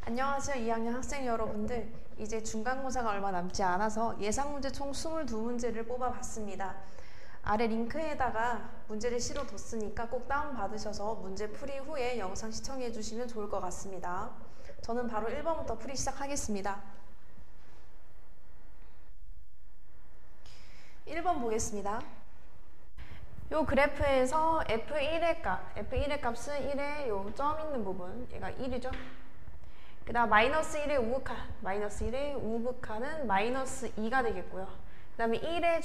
안녕하세요. 2학년 학생 여러분들. 이제 중간고사가 얼마 남지 않아서 예상문제 총 22문제를 뽑아봤습니다. 아래 링크에다가 문제를 실어뒀으니까 꼭 다운받으셔서 문제 풀이 후에 영상 시청해 주시면 좋을 것 같습니다. 저는 바로 1번부터 풀이 시작하겠습니다. 1번 보겠습니다. 요 그래프에서 F1의 값은 1의 요 점 있는 부분, 얘가 1이죠. 그 다음 마이너스 1의 우극한, 마이너스 1의 우극한은 마이너스 2가 되겠고요. 그 다음에 1의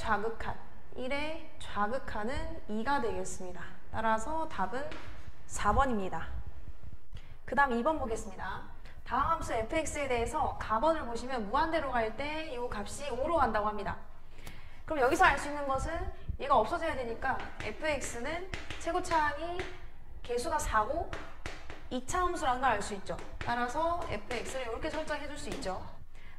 좌극한은 2가 되겠습니다. 따라서 답은 4번입니다. 그 다음 2번 보겠습니다. 다음 함수 fx에 대해서 가번을 보시면 무한대로 갈 때 이 값이 5로 간다고 합니다. 그럼 여기서 알 수 있는 것은 얘가 없어져야 되니까 fx는 최고차항이 개수가 4고 2차 함수라는 걸 알 수 있죠. 따라서 fx를 이렇게 설정해 줄 수 있죠.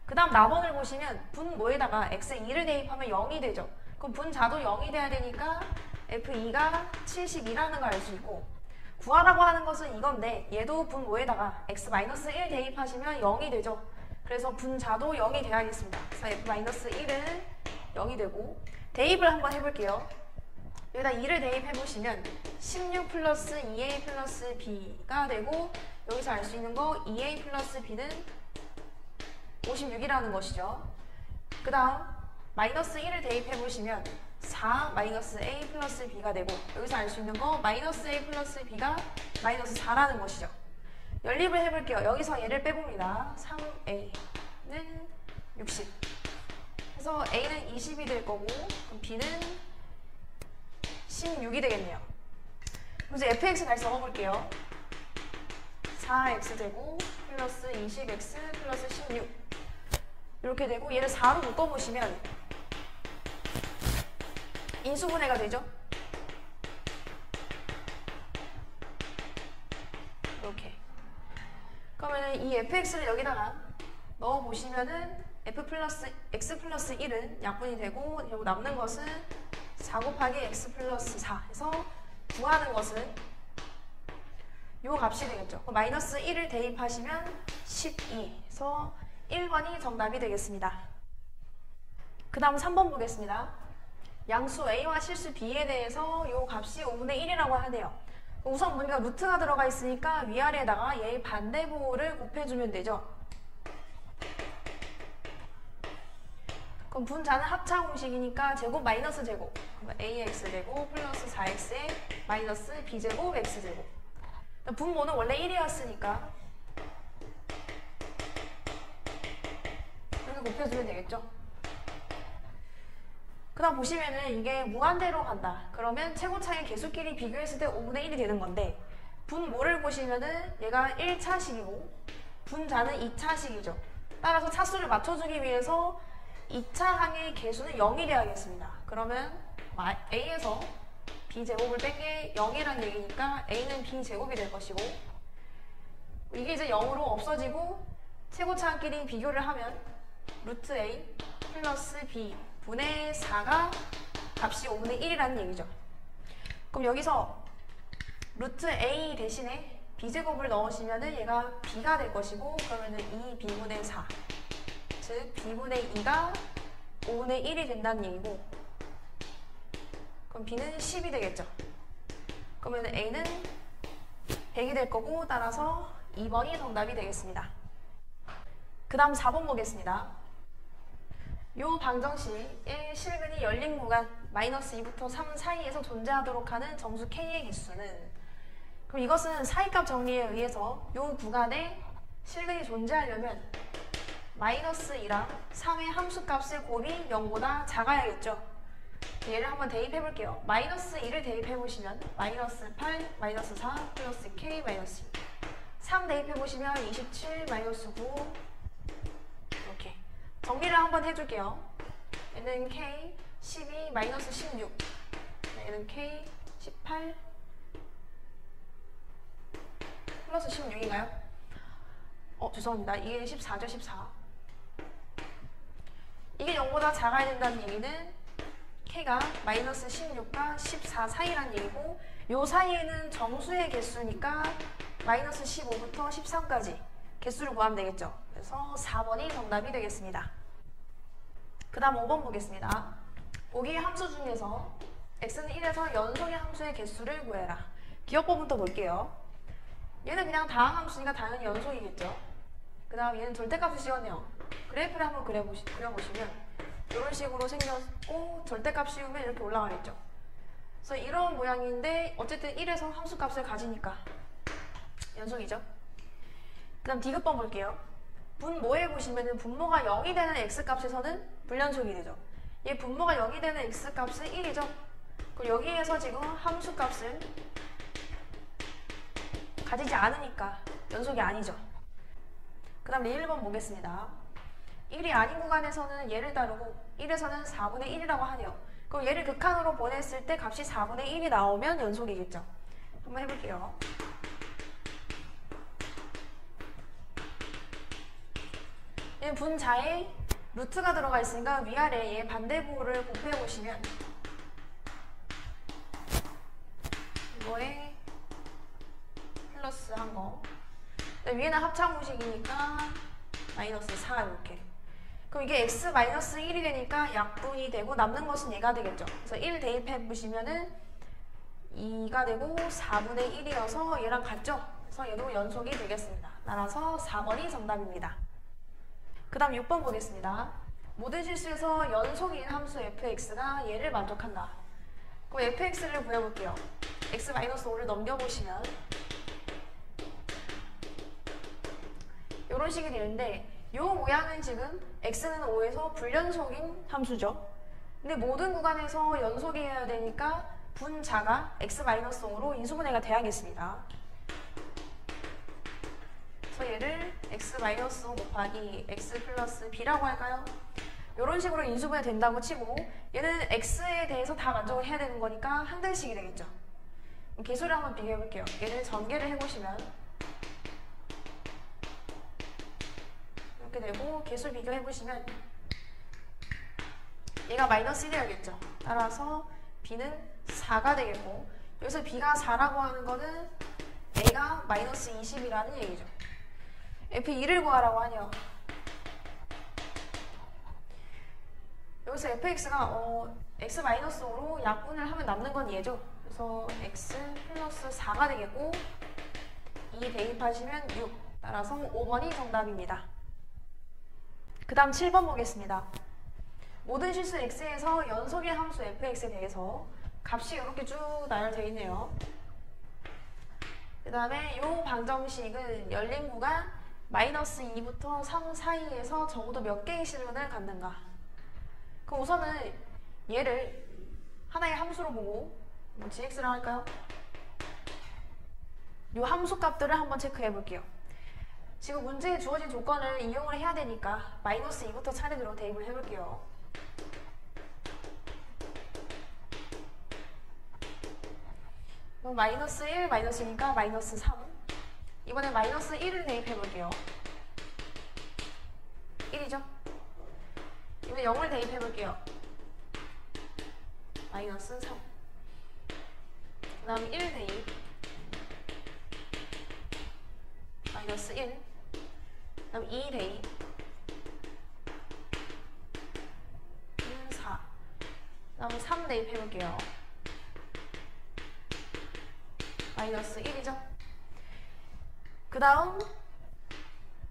그 다음 나번을 보시면 분모에다가 x2를 대입하면 0이 되죠. 그럼 분자도 0이 돼야 되니까 f2가 72라는 걸 알 수 있고, 구하라고 하는 것은 이건데 얘도 분모에다가 x-1 대입하시면 0이 되죠. 그래서 분자도 0이 돼야겠습니다. 그래서 f-1은 0이 되고, 대입을 한번 해볼게요. 여기다 2를 대입해보시면 16 플러스 2a 플러스 b가 되고, 여기서 알 수 있는 거 2a 플러스 b는 56이라는 것이죠. 그 다음 마이너스 1을 대입해보시면 4 마이너스 a 플러스 b가 되고, 여기서 알 수 있는 거 마이너스 a 플러스 b가 마이너스 4라는 것이죠. 연립을 해볼게요. 여기서 얘를 빼봅니다. 3a는 60. 그래서 a는 20이 될 거고, 그럼 b는 16이 되겠네요. 그래서 fx 다시 적어볼게요. 4x 되고 플러스 20x 플러스 16 이렇게 되고, 얘를 4로 묶어보시면 인수분해가 되죠. 이렇게. 그러면 이 fx를 여기다가 넣어보시면은 f 플러스 x 플러스 1은 약분이 되고, 그리고 남는 것은 4 곱하기 x 플러스 4 해서 구하는 것은 요 값이 되겠죠. 마이너스 1을 대입하시면 12에서 1번이 정답이 되겠습니다. 그 다음 3번 보겠습니다. 양수 a와 실수 b에 대해서 요 값이 5분의 1이라고 하네요. 우선 우리가 루트가 들어가 있으니까 위아래에다가 얘의 반대부호를 곱해주면 되죠. 그럼 분자는 합차 공식이니까 제곱 마이너스 제곱, 그럼 ax 제곱 플러스 4x에 마이너스 b제곱 x제곱. 분모는 원래 1이었으니까 이렇게 곱해주면 되겠죠. 그 다음 보시면은 이게 무한대로 간다. 그러면 최고차의 개수끼리 비교했을 때 5분의 1이 되는 건데, 분모를 보시면은 얘가 1차식이고 분자는 2차식이죠. 따라서 차수를 맞춰주기 위해서 2차 항의 개수는 0이 되어야겠습니다. 그러면 a에서 b제곱을 뺀 게 0이라는 얘기니까 a는 b제곱이 될 것이고, 이게 이제 0으로 없어지고 최고차항끼리 비교를 하면 루트 a 플러스 b 분의 4가 값이 5분의 1이라는 얘기죠. 그럼 여기서 루트 a 대신에 b제곱을 넣으시면은 얘가 b가 될 것이고, 그러면은 2b분의 4, 즉 b분의 2가 5분의 1이 된다는 얘기고, 그럼 b는 10이 되겠죠. 그러면 a는 100이 될 거고, 따라서 2번이 정답이 되겠습니다. 그 다음 4번 보겠습니다. 요 방정식의 실근이 열린 구간 마이너스 2부터 3 사이에서 존재하도록 하는 정수 k의 개수는, 그럼 이것은 사이값 정리에 의해서 요 구간에 실근이 존재하려면 마이너스 2랑 3의 함수값의 곱이 0보다 작아야겠죠. 얘를 한번 대입해 볼게요. 마이너스 2를 대입해 보시면 마이너스 8, 마이너스 4, 플러스 k, 마이너스 2. 3 대입해 보시면 27, 마이너스 9. 이렇게 정리를 한번 해줄게요. 얘는 k, 12, 마이너스 16. 얘는 k, 18, 플러스 16인가요? 죄송합니다. 이게 14죠, 14. 이게 0보다 작아야 된다는 얘기는 k가 마이너스 16과 14 사이란 얘기고, 요 사이에는 정수의 개수니까 마이너스 15부터 13까지 개수를 구하면 되겠죠. 그래서 4번이 정답이 되겠습니다. 그 다음 5번 보겠습니다. 보기 함수 중에서 x는 1에서 연속의 함수의 개수를 구해라. 기억법부터 볼게요. 얘는 그냥 다항 함수니까 당연히 연속이겠죠. 그 다음 얘는 절대값을 씌웠네요. 그래프를 한번 그려보시면 이런 식으로 생겼고 절대값 씌우면 이렇게 올라가겠죠. 그래서 이런 모양인데 어쨌든 1에서 함수값을 가지니까 연속이죠. 그 다음 디귿번 볼게요. 분모에 보시면은 분모가 0이 되는 x값에서는 불연속이 되죠. 얘 분모가 0이 되는 x값은 1이죠. 그리고 여기에서 지금 함수값을 가지지 않으니까 연속이 아니죠. 그 다음 리1번 보겠습니다. 1이 아닌 구간에서는 얘를 다루고 1에서는 4분의 1이라고 하네요. 그럼 얘를 극한으로 보냈을 때 값이 4분의 1이 나오면 연속이겠죠. 한번 해볼게요. 얘 분자에 루트가 들어가 있으니까 위아래에 반대부호를 곱해보시면 이거에 플러스 한 거. 위에는 합창공식이니까 마이너스 4 이렇게. 그럼 이게 x 마이너스 1이 되니까 약분이 되고 남는 것은 얘가 되겠죠. 그래서 1 대입해 보시면은 2가 되고 4분의 1이어서 얘랑 같죠. 그래서 얘도 연속이 되겠습니다. 따라서 4번이 정답입니다. 그 다음 6번 보겠습니다. 모든 실수에서 연속인 함수 fx가 얘를 만족한다. 그럼 fx를 구해볼게요. x-5를 넘겨보시면 이런 식이 되는데 이 모양은 지금 x는 5에서 불연속인 함수죠. 근데 모든 구간에서 연속이어야 되니까 분자가 x-5로 인수분해가 돼야겠습니다. 그래서 얘를 x-5 곱하기 x 플러스 b라고 할까요? 이런 식으로 인수분해 된다고 치고 얘는 x에 대해서 다 만족을 해야 되는 거니까 한 등식이 되겠죠. 개수를 한번 비교해 볼게요. 얘를 전개를 해보시면 이렇게 되고 개수 비교해 보시면 얘가 마이너스 1이야겠죠. 따라서 b는 4가 되겠고 여기서 b가 4라고 하는 거는 a가 마이너스 20이라는 얘기죠. f2를 구하라고 하네요. 여기서 fx가 x-5로 약분을 하면 남는 건 얘죠. 그래서 x 플러스 4가 되겠고 2 대입하시면 6. 따라서 5번이 정답입니다. 그 다음 7번 보겠습니다. 모든 실수 x에서 연속의 함수 fx에 대해서 값이 이렇게 쭉 나열되어 있네요. 그 다음에 이 방정식은 열린 구간 마이너스 2부터 3 사이에서 적어도 몇 개의 실근을 갖는가. 그럼 우선은 얘를 하나의 함수로 보고 gx라고 할까요? 이 함수 값들을 한번 체크해 볼게요. 지금 문제에 주어진 조건을 이용을 해야 되니까 마이너스 2부터 차례대로 대입을 해볼게요. 그럼 마이너스 1, 마이너스니까 마이너스 3. 이번에 마이너스 1을 대입해볼게요. 1이죠? 이번에 0을 대입해볼게요. 마이너스 3. 그 다음 1 대입. 마이너스 1. 그 다음 2 대입. 4. 그 다음 3 대입해볼게요. 마이너스 1이죠? 그 다음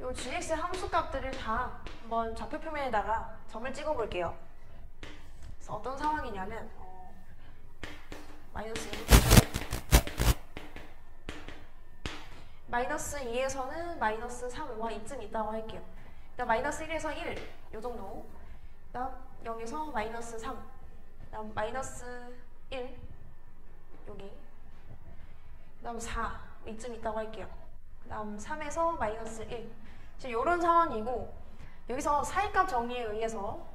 요 gx 함수 값들을 다 한번 좌표 표면에다가 점을 찍어 볼게요. 그래서 어떤 상황이냐면 마이너스 2부터 마이너스 2에서는 마이너스 3과 이쯤 있다고 할게요. 일단 마이너스 1에서 1, 요 정도. 그 다음 여기서 마이너스 3, 그 다음 마이너스 1, 여기. 그 다음 4, 이쯤 있다고 할게요. 그 다음 3에서 마이너스 1. 지금 이런 상황이고 여기서 사이값 정의에 의해서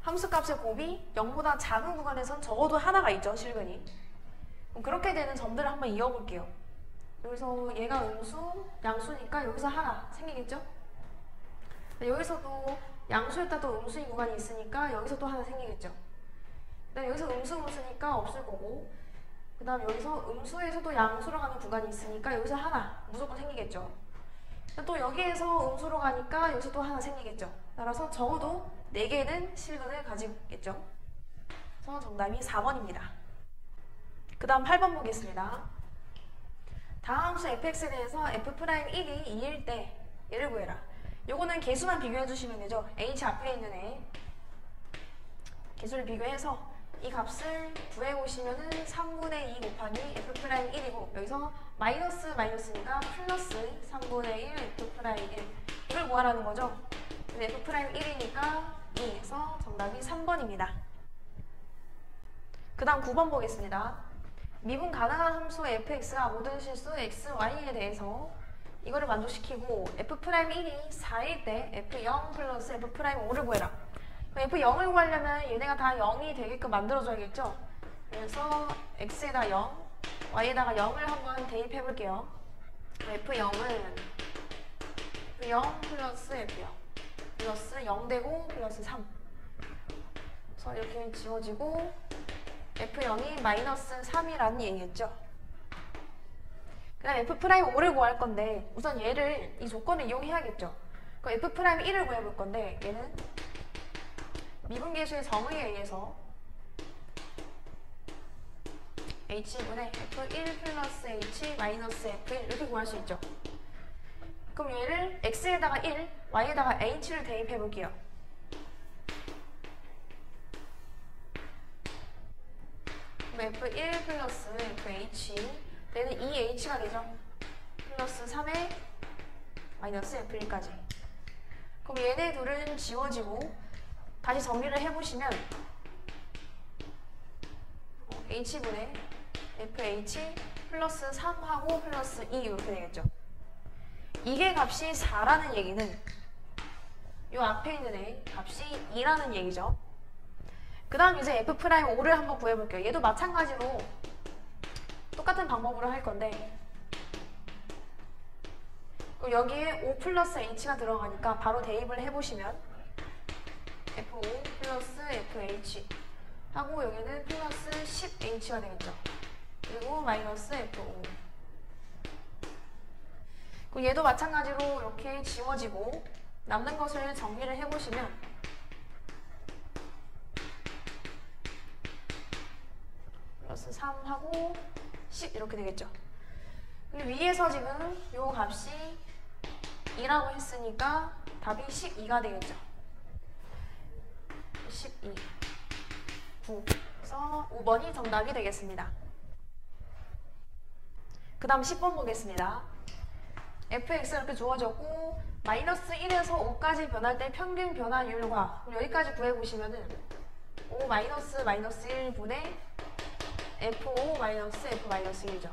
함수값의 곱이 0보다 작은 구간에선 적어도 하나가 있죠, 실근이. 그럼 그렇게 되는 점들을 한번 이어볼게요. 여기서 얘가 음수, 양수니까 여기서 하나 생기겠죠? 여기서도 양수였다 또 음수인 구간이 있으니까 여기서 또 하나 생기겠죠? 여기서 음수니까 없을 거고 그 다음 여기서 음수에서도 양수로 가는 구간이 있으니까 여기서 하나 무조건 생기겠죠? 또 여기에서 음수로 가니까 여기서 또 하나 생기겠죠. 따라서 적어도 4개는 실근을 가지고 있겠죠. 그래서 정답이 4번입니다. 그 다음 8번 보겠습니다. 다음 함수 fx에 대해서 f'1이 2일 때 얘를 구해라. 요거는 개수만 비교해 주시면 되죠. h 앞에 있는 애 개수를 비교해서 이 값을 구해보시면은 3분의 2 곱하기 f'1이고 여기서 마이너스니까 플러스 3분의 1 f'1 이걸 구하라는 거죠. 근데 f'1이니까 2에서 정답이 3번입니다. 그 다음 9번 보겠습니다. 미분 가능한 함수 fx가 모든 실수 x, y에 대해서 이거를 만족시키고 f'1이 4일 때 f0 플러스 f'5를 구해라. f0을 구하려면 얘네가 다 0이 되게끔 만들어줘야겠죠. 그래서 x에다 0, y에다가 0을 한번 대입해 볼게요. f0은 f0 플러스 f0 플러스 0 되고 플러스 3. 그래서 이렇게 지워지고 f0이 마이너스 3이라는 얘기겠죠. 그 다음 f'5를 구할 건데 우선 얘를 이 조건을 이용해야겠죠. 그럼 f'1을 구해볼 건데 얘는 미분계수의 정의에 의해서 h분의 f1 플러스 h 마이너스 f1 이렇게 구할 수 있죠. 그럼 얘를 x에다가 1, y에다가 h를 대입해 볼게요. 그럼 f1 플러스 fh 얘는 2h가 되죠. 플러스 3에 마이너스 f1까지. 그럼 얘네 둘은 지워지고 다시 정리를 해보시면 h분의 fh 플러스 3하고 플러스 2 이렇게 되겠죠. 이게 값이 4라는 얘기는 이 앞에 있는 애 값이 2라는 얘기죠. 그 다음 이제 f'5를 한번 구해볼게요. 얘도 마찬가지로 똑같은 방법으로 할 건데 그럼 여기에 5 플러스 h가 들어가니까 바로 대입을 해보시면 f5 플러스 fh 하고 여기는 플러스 10h가 되겠죠. 그리고 마이너스 f5 그리고 얘도 마찬가지로 이렇게 지워지고 남는 것을 정리를 해보시면 플러스 3하고 10 이렇게 되겠죠. 근데 위에서 지금 요 값이 2라고 했으니까 답이 12가 되겠죠. 12, 9. 그래서 5번이 정답이 되겠습니다. 그 다음 10번 보겠습니다. fx가 이렇게 주어졌고 마이너스 1에서 5까지 변할 때 평균 변화율과 여기까지 구해보시면은 5 마이너스 1분의 f5 마이너스 f-1이죠.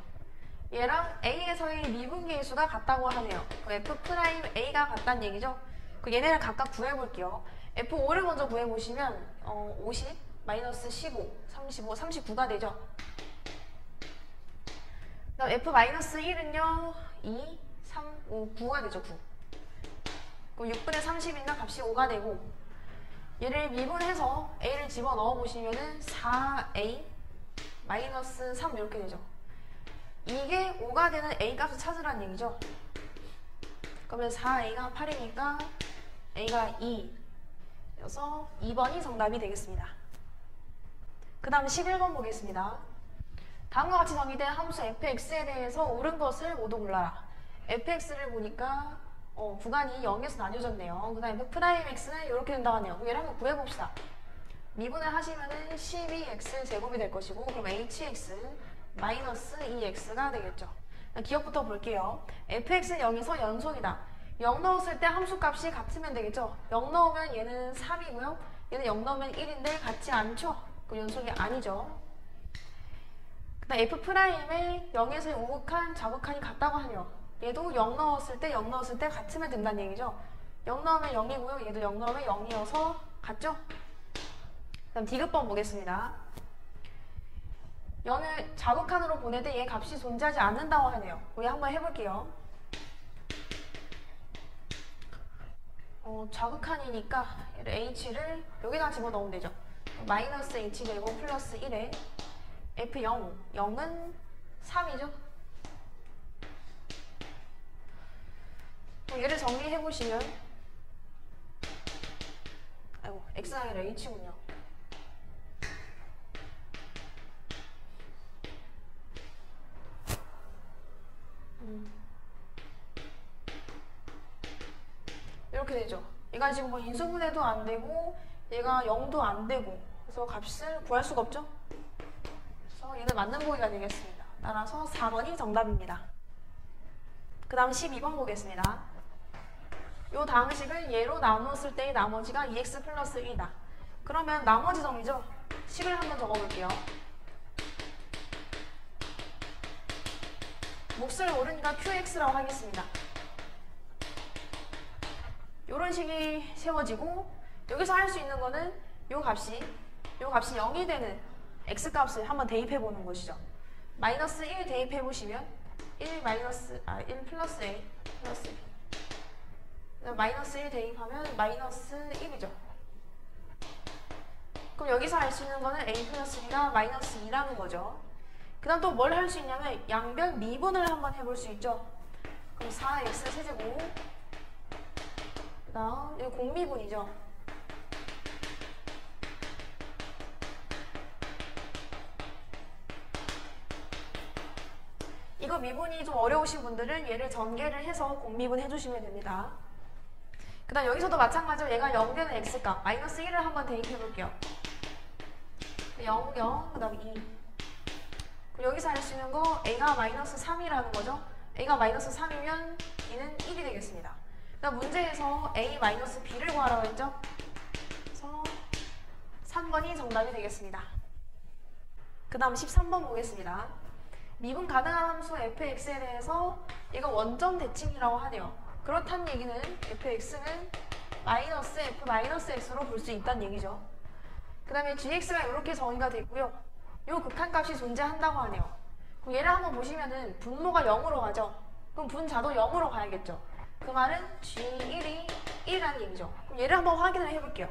얘랑 a에서의 미분계수가 같다고 하네요. f''a가 같다는 얘기죠. 얘네를 각각 구해볼게요. f5를 먼저 구해보시면 50, 마이너스 15, 35, 39가 되죠. 그 다음 f-1은요 2, 3, 5, 9가 되죠. 9. 그럼 6분의 30이니까 값이 5가 되고 얘를 미분해서 a를 집어넣어 보시면은 4a 마이너스 3 이렇게 되죠. 이게 5가 되는 a 값을 찾으라는 얘기죠. 그러면 4a가 8이니까 a가 2여서 2번이 정답이 되겠습니다. 그 다음 11번 보겠습니다. 다음과 같이 정의된 함수 fx에 대해서 옳은 것을 모두 골라라. fx를 보니까 구간이 0에서 나뉘어졌네요. 그 다음에 f'x는 이렇게 된다고 하네요. 얘를 한번 구해봅시다. 미분을 하시면은 12x 제곱이 될 것이고 그럼 hx 마이너스 2x가 되겠죠. 기억부터 볼게요. fx는 0에서 연속이다. 0 넣었을 때 함수값이 같으면 되겠죠. 0 넣으면 얘는 3이고요. 얘는 0 넣으면 1인데 같지 않죠. 그 연속이 아니죠. 그 다음 f'의 0에서 우극한 좌극한이 같다고 하네요. 얘도 0 넣었을 때 같으면 된다는 얘기죠. 0 넣으면 0이고요. 얘도 0 넣으면 0이어서 같죠? 그럼 디귿번 보겠습니다. 0을 좌극한으로 보낼 때 얘 값이 존재하지 않는다고 하네요. 우리 한번 해볼게요. 좌극한이니까 얘를 h를 여기다 집어넣으면 되죠. 마이너스 h제곱 플러스 1에 f0, 0은 3이죠. 얘를 정리해보시면, 아이고, x가 아니라 h군요. 이렇게 되죠. 얘가 지금 뭐 인수분해도 안 되고 얘가 0도 안 되고, 그래서 값을 구할 수가 없죠. 그래서 얘는 맞는 보기가 되겠습니다. 따라서 4번이 정답입니다. 그 다음 12번 보겠습니다. 요 다항식을 얘로 나눴을 때의 나머지가 2x 플러스 1이다. 그러면 나머지 점이죠. 식을 한번 적어볼게요. 몫을 모르니까 qx라고 하겠습니다. 이런 식이 세워지고, 여기서 할 수 있는 거는 요 값이 0이 되는 x값을 한번 대입해 보는 것이죠. 마이너스 1 대입해 보시면 1 플러스 a 플러스 b, 마이너스 1 대입하면 마이너스 1이죠. 그럼 여기서 할 수 있는 거는 a 플러스 b가 마이너스 2라는 거죠. 그 다음 또 뭘 할 수 있냐면 양변 미분을 한번 해볼 수 있죠. 그럼 4x 세제곱, 그 다음 이거 공미분이죠. 이거 미분이 좀 어려우신 분들은 얘를 전개를 해서 공미분 해주시면 됩니다. 그 다음 여기서도 마찬가지로 얘가 0 되는 x값 마이너스 1을 한번 대입해 볼게요. 0, 0, 그 다음 2. 그리고 여기서 할 수 있는 거 a가 마이너스 3이라는 거죠. a가 마이너스 3이면 b는 1이 되겠습니다. 그 다음 문제에서 a 마이너스 b를 구하라고 했죠. 그래서 3번이 정답이 되겠습니다. 그 다음 13번 보겠습니다. 미분 가능한 함수 fx에 대해서 얘가 원점 대칭이라고 하네요. 그렇다는 얘기는 fx는 마이너스 f 마이너스 x로 볼 수 있다는 얘기죠. 그 다음에 gx가 이렇게 정의가 됐고요. 요 극한값이 존재한다고 하네요. 그럼 얘를 한번 보시면은 분모가 0으로 가죠. 그럼 분자도 0으로 가야겠죠. 그 말은 g1이 1이라는 얘기죠. 그럼 얘를 한번 확인을 해볼게요.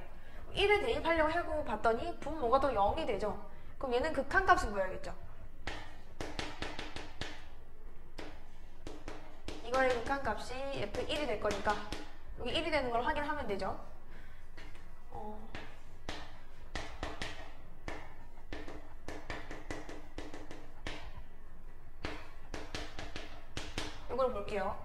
1을 대입하려고 해보고 봤더니 분모가 또 0이 되죠. 그럼 얘는 극한값을 구해야겠죠. 이거의 극한값이 f1이 될 거니까 여기 1이 되는 걸 확인하면 되죠. 이걸 볼게요.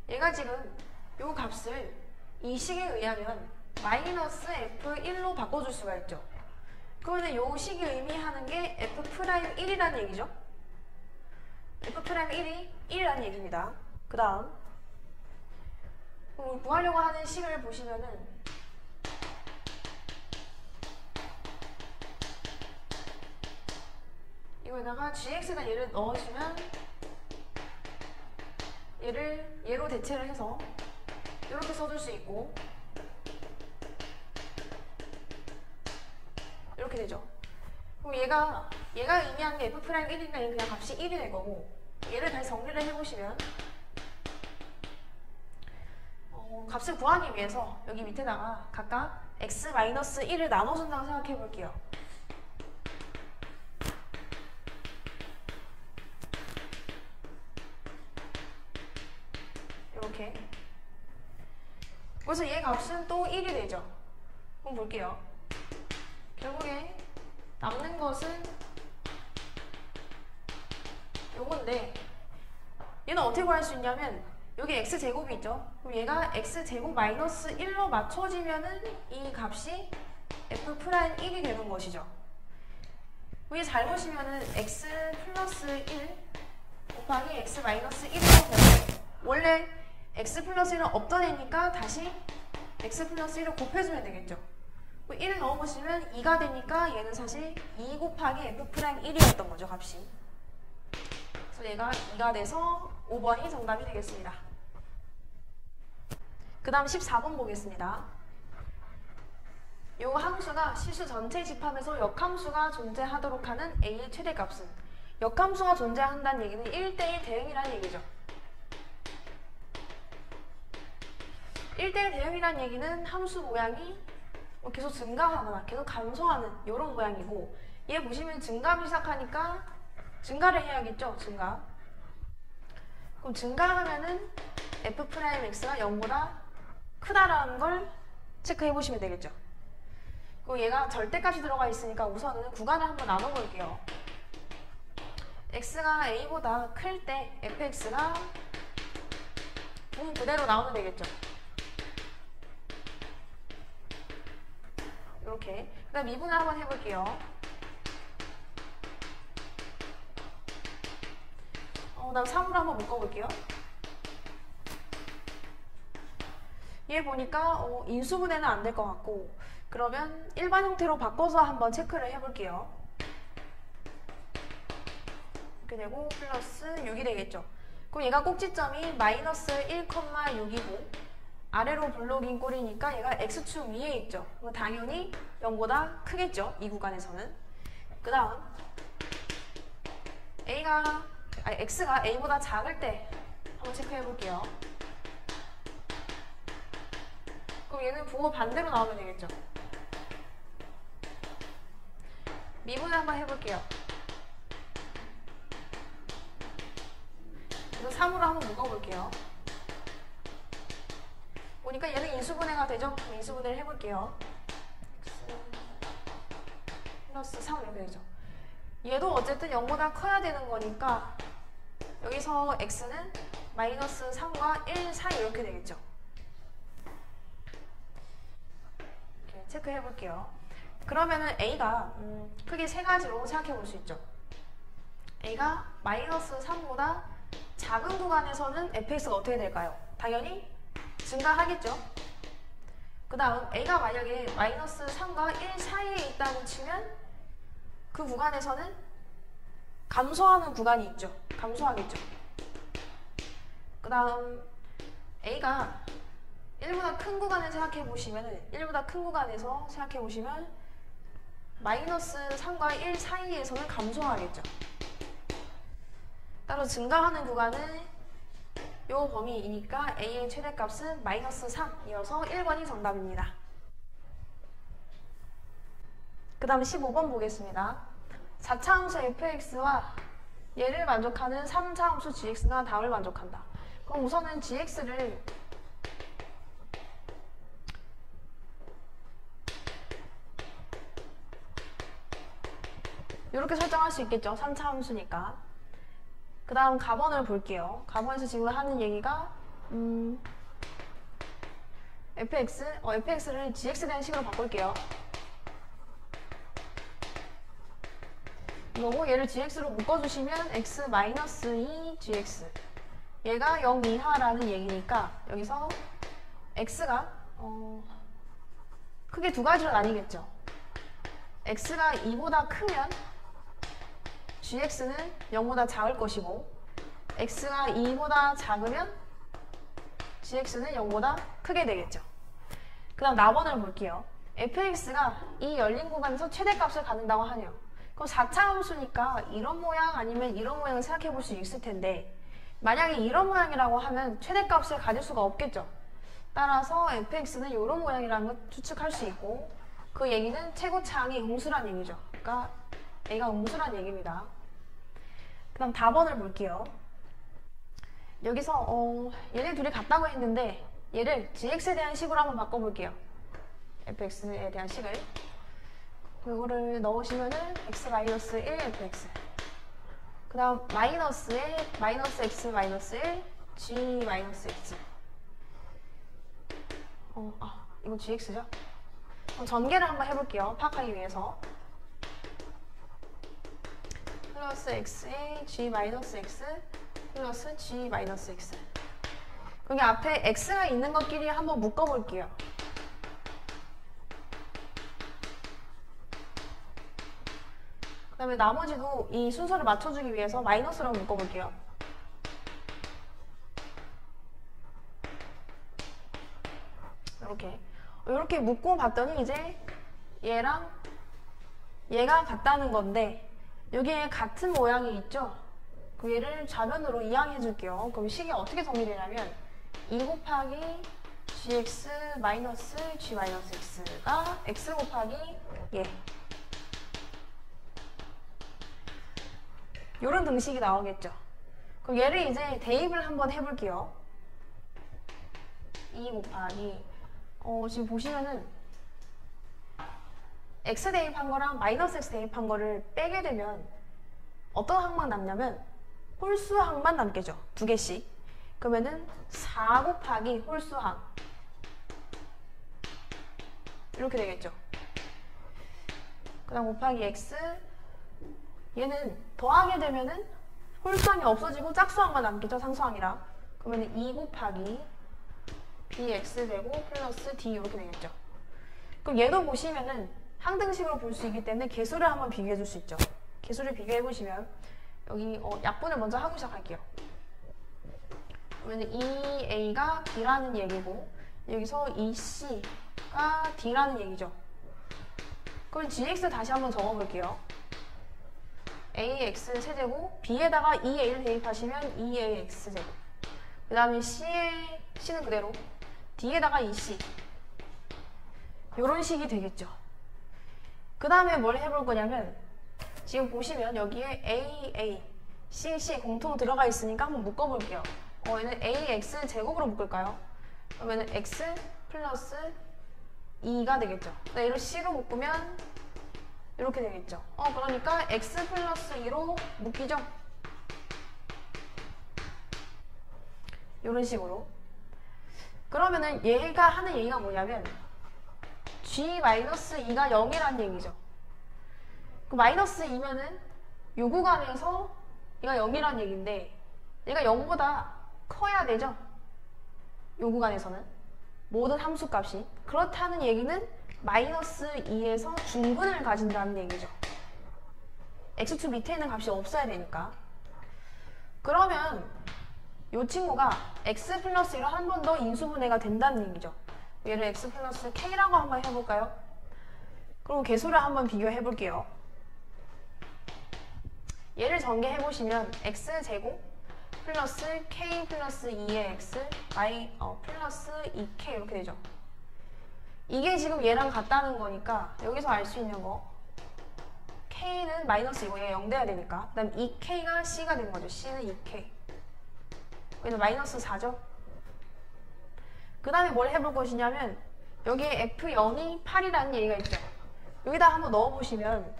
얘가 지금 요 값을 이 식에 의하면 마이너스 f1로 바꿔줄 수가 있죠. 그러면 요 식이 의미하는 게 f'1이라는 얘기죠. f'1이 1이라는 얘기입니다. 그 다음 구하려고 하는 식을 보시면은 이거에다가 gx나 얘를 넣으시면 얘를 얘로 대체를 해서 이렇게 써줄 수 있고 이렇게 되죠. 그럼 얘가 의미하는 게 f'1이니까 그냥 값이 1이 될 거고, 얘를 다시 정리를 해보시면 값을 구하기 위해서 여기 밑에다가 각각 x-1을 나눠준다고 생각해 볼게요. 이렇게. 그래서 얘 값은 또 1이 되죠. 그럼 볼게요. 결국에 남는 것은 요건데, 얘는 어떻게 구할 수 있냐면 여기 x제곱이 있죠. 그럼 얘가 x제곱 마이너스 1로 맞춰지면은 이 값이 f'1이 되는 것이죠. 여기 잘 보시면은 x 플러스 1 곱하기 x 마이너스 1이라고 되는데, 원래 x 플러스 1은 없던 애니까 다시 x 플러스 1을 곱해주면 되겠죠. 1을 넣어보시면 2가 되니까 얘는 사실 2 곱하기 f'1이었던 거죠, 값이. 그래서 얘가 2가 돼서 5번이 정답이 되겠습니다. 그 다음 14번 보겠습니다. 이 함수가 실수 전체 집합에서 역함수가 존재하도록 하는 a의 최대값은, 역함수가 존재한다는 얘기는 1대1 대응이라는 얘기죠. 1대1 대응이라는 얘기는 함수 모양이 계속 증가하거나 계속 감소하는 이런 모양이고, 얘 보시면 증가하기 시작하니까 증가를 해야겠죠. 증가. 그럼 증가하면은 f'x가 0보다 크다라는 걸 체크해 보시면 되겠죠. 그리고 얘가 절대값이 들어가 있으니까 우선은 구간을 한번 나눠볼게요. x가 a보다 클 때 fx가 그대로 나오면 되겠죠. 이렇게. 그 다음 미분을 한번 해볼게요. 다음 3으로 한번 묶어볼게요. 얘 보니까 인수분해는 안 될 것 같고, 그러면 일반 형태로 바꿔서 한번 체크를 해볼게요. 이렇게 되고 플러스 6이 되겠죠. 그럼 얘가 꼭지점이 마이너스 1,6이고 아래로 블록인 꼴이니까 얘가 x축 위에 있죠. 그럼 당연히 0보다 크겠죠. 이 구간에서는. 그 다음 x가 a보다 작을 때 한번 체크해 볼게요. 그럼 얘는 부호 반대로 나오면 되겠죠. 미분을 한번 해볼게요. 그래서 3으로 한번 묶어볼게요. 보니까 얘는 인수분해가 되죠? 인수분해를 해볼게요. x 플러스 3 이렇게 되죠. 얘도 어쨌든 0보다 커야 되는 거니까 여기서 x는 마이너스 3과 1 사이 이렇게 되겠죠. 이렇게 체크해 볼게요. 그러면은 a가 크게 세 가지로 생각해 볼 수 있죠. a가 마이너스 3보다 작은 구간에서는 fx가 어떻게 될까요? 당연히 증가하겠죠. 그 다음 a가 만약에 마이너스 3과 1 사이에 있다고 치면 그 구간에서는 감소하는 구간이 있죠. 감소하겠죠. 그 다음 a가 1보다 큰 구간을 생각해 보시면 1보다 큰 구간에서 생각해 보시면 마이너스 3과 1 사이에서는 감소하겠죠. 따로 증가하는 구간은 이 범위이니까 a의 최대값은 마이너스 3이어서 1번이 정답입니다. 그 다음 15번 보겠습니다. 4차 함수 fx와 얘를 만족하는 3차 함수 gx가 답을 만족한다. 그럼 우선은 gx를 이렇게 설정할 수 있겠죠. 3차 함수니까. 그 다음 가번을 볼게요. 가번에서 지금 하는 얘기가 fx를 gx에 대한 식으로 바꿀게요. 이거고 얘를 gx로 묶어주시면 x-2 gx 얘가 0 이하라는 얘기니까 여기서 x가 크게 두 가지로 나뉘겠죠. x가 2보다 크면 gx는 0보다 작을 것이고 x가 2보다 작으면 gx는 0보다 크게 되겠죠. 그 다음 나번을 볼게요. fx가 이 열린 구간에서 최대값을 갖는다고 하네요. 그럼 4차 함수니까 이런 모양 아니면 이런 모양을 생각해 볼 수 있을 텐데 만약에 이런 모양이라고 하면 최대값을 가질 수가 없겠죠. 따라서 fx는 이런 모양이라는 걸 추측할 수 있고 그 얘기는 최고차항이 음수란 얘기죠. 그러니까 a가 음수란 얘기입니다. 그 다음 답번을 볼게요. 여기서 얘네 둘이 같다고 했는데 얘를 gx에 대한 식으로 한번 바꿔볼게요. fx에 대한 식을 이거를 넣으시면은 x-1 fx 그 다음 마이너스에 마이너스 x 마이너스 1 g 마이너스 x 이거 gx죠? 그럼 전개를 한번 해볼게요. 파악하기 위해서 플러스 x에 g 마이너스 x 플러스 g 마이너스 x 여기 앞에 x가 있는 것끼리 한번 묶어볼게요. 그 다음에 나머지도 이 순서를 맞춰주기 위해서 마이너스로 묶어볼게요. 이렇게 묶고 봤더니 이제 얘랑 얘가 같다는 건데 여기에 같은 모양이 있죠? 그 얘를 좌변으로 이항해 줄게요. 그럼 식이 어떻게 정리되냐면 2 곱하기 gx 마이너스 g 마이너스 x가 x 곱하기 얘 이런 등식이 나오겠죠. 그럼 얘를 이제 대입을 한번 해볼게요. 2 곱하기 지금 보시면은 x 대입한 거랑 마이너스 x 대입한 거를 빼게 되면 어떤 항만 남냐면 홀수항만 남겠죠. 두 개씩. 그러면은 4 곱하기 홀수항 이렇게 되겠죠. 그 다음 곱하기 x, 얘는 더하게 되면은 홀수항이 없어지고 짝수항만 남겠죠. 상수항이라. 그러면은 2 곱하기 bx 되고 플러스 d 이렇게 되겠죠. 그럼 얘도 보시면은 항등식으로 볼 수 있기 때문에 개수를 한번 비교해 줄 수 있죠. 개수를 비교해 보시면 여기 약분을 먼저 하고 시작할게요. 그러면 2a가 b라는 얘기고 여기서 2c가 d라는 얘기죠. 그럼 gx 다시 한번 적어볼게요. ax 세제곱 b에다가 2a를 대입하시면 2ax 제곱. 그 다음에 c는 그대로 d에다가 2c 이런 식이 되겠죠. 그 다음에 뭘 해볼 거냐면 지금 보시면 여기에 a, c 공통 들어가 있으니까 한번 묶어볼게요. 얘는 ax 제곱으로 묶을까요? 그러면 x 플러스 2가 되겠죠. 얘를 c로 묶으면 이렇게 되겠죠. 그러니까 x 플러스 2로 묶이죠. 이런 식으로. 그러면은 얘가 하는 얘기가 뭐냐면 g-2가 0이라는 얘기죠. 그 마이너스 2면은 요 구간에서 얘가 0이라는 얘기인데 얘가 0보다 커야 되죠. 요 구간에서는 모든 함수값이. 그렇다는 얘기는 마이너스 2에서 중근을 가진다는 얘기죠. x축 밑에 있는 값이 없어야 되니까. 그러면 이 친구가 x 플러스 1로 한 번 더 인수분해가 된다는 얘기죠. 얘를 x 플러스 k라고 한번 해볼까요? 그리고 개수를 한번 비교해 볼게요. 얘를 전개해보시면 x제곱 플러스 k 플러스 2의 x 플러스 2k 이렇게 되죠. 이게 지금 얘랑 같다는 거니까 여기서 알 수 있는 거 k는 마이너스 이거 얘가 0 돼야 되니까 그 다음 2k가 c가 된 거죠. c는 2k 여기는 마이너스 4죠. 그 다음에 뭘 해볼 것이냐면 여기에 f0이 8이라는 얘기가 있죠. 여기다 한번 넣어보시면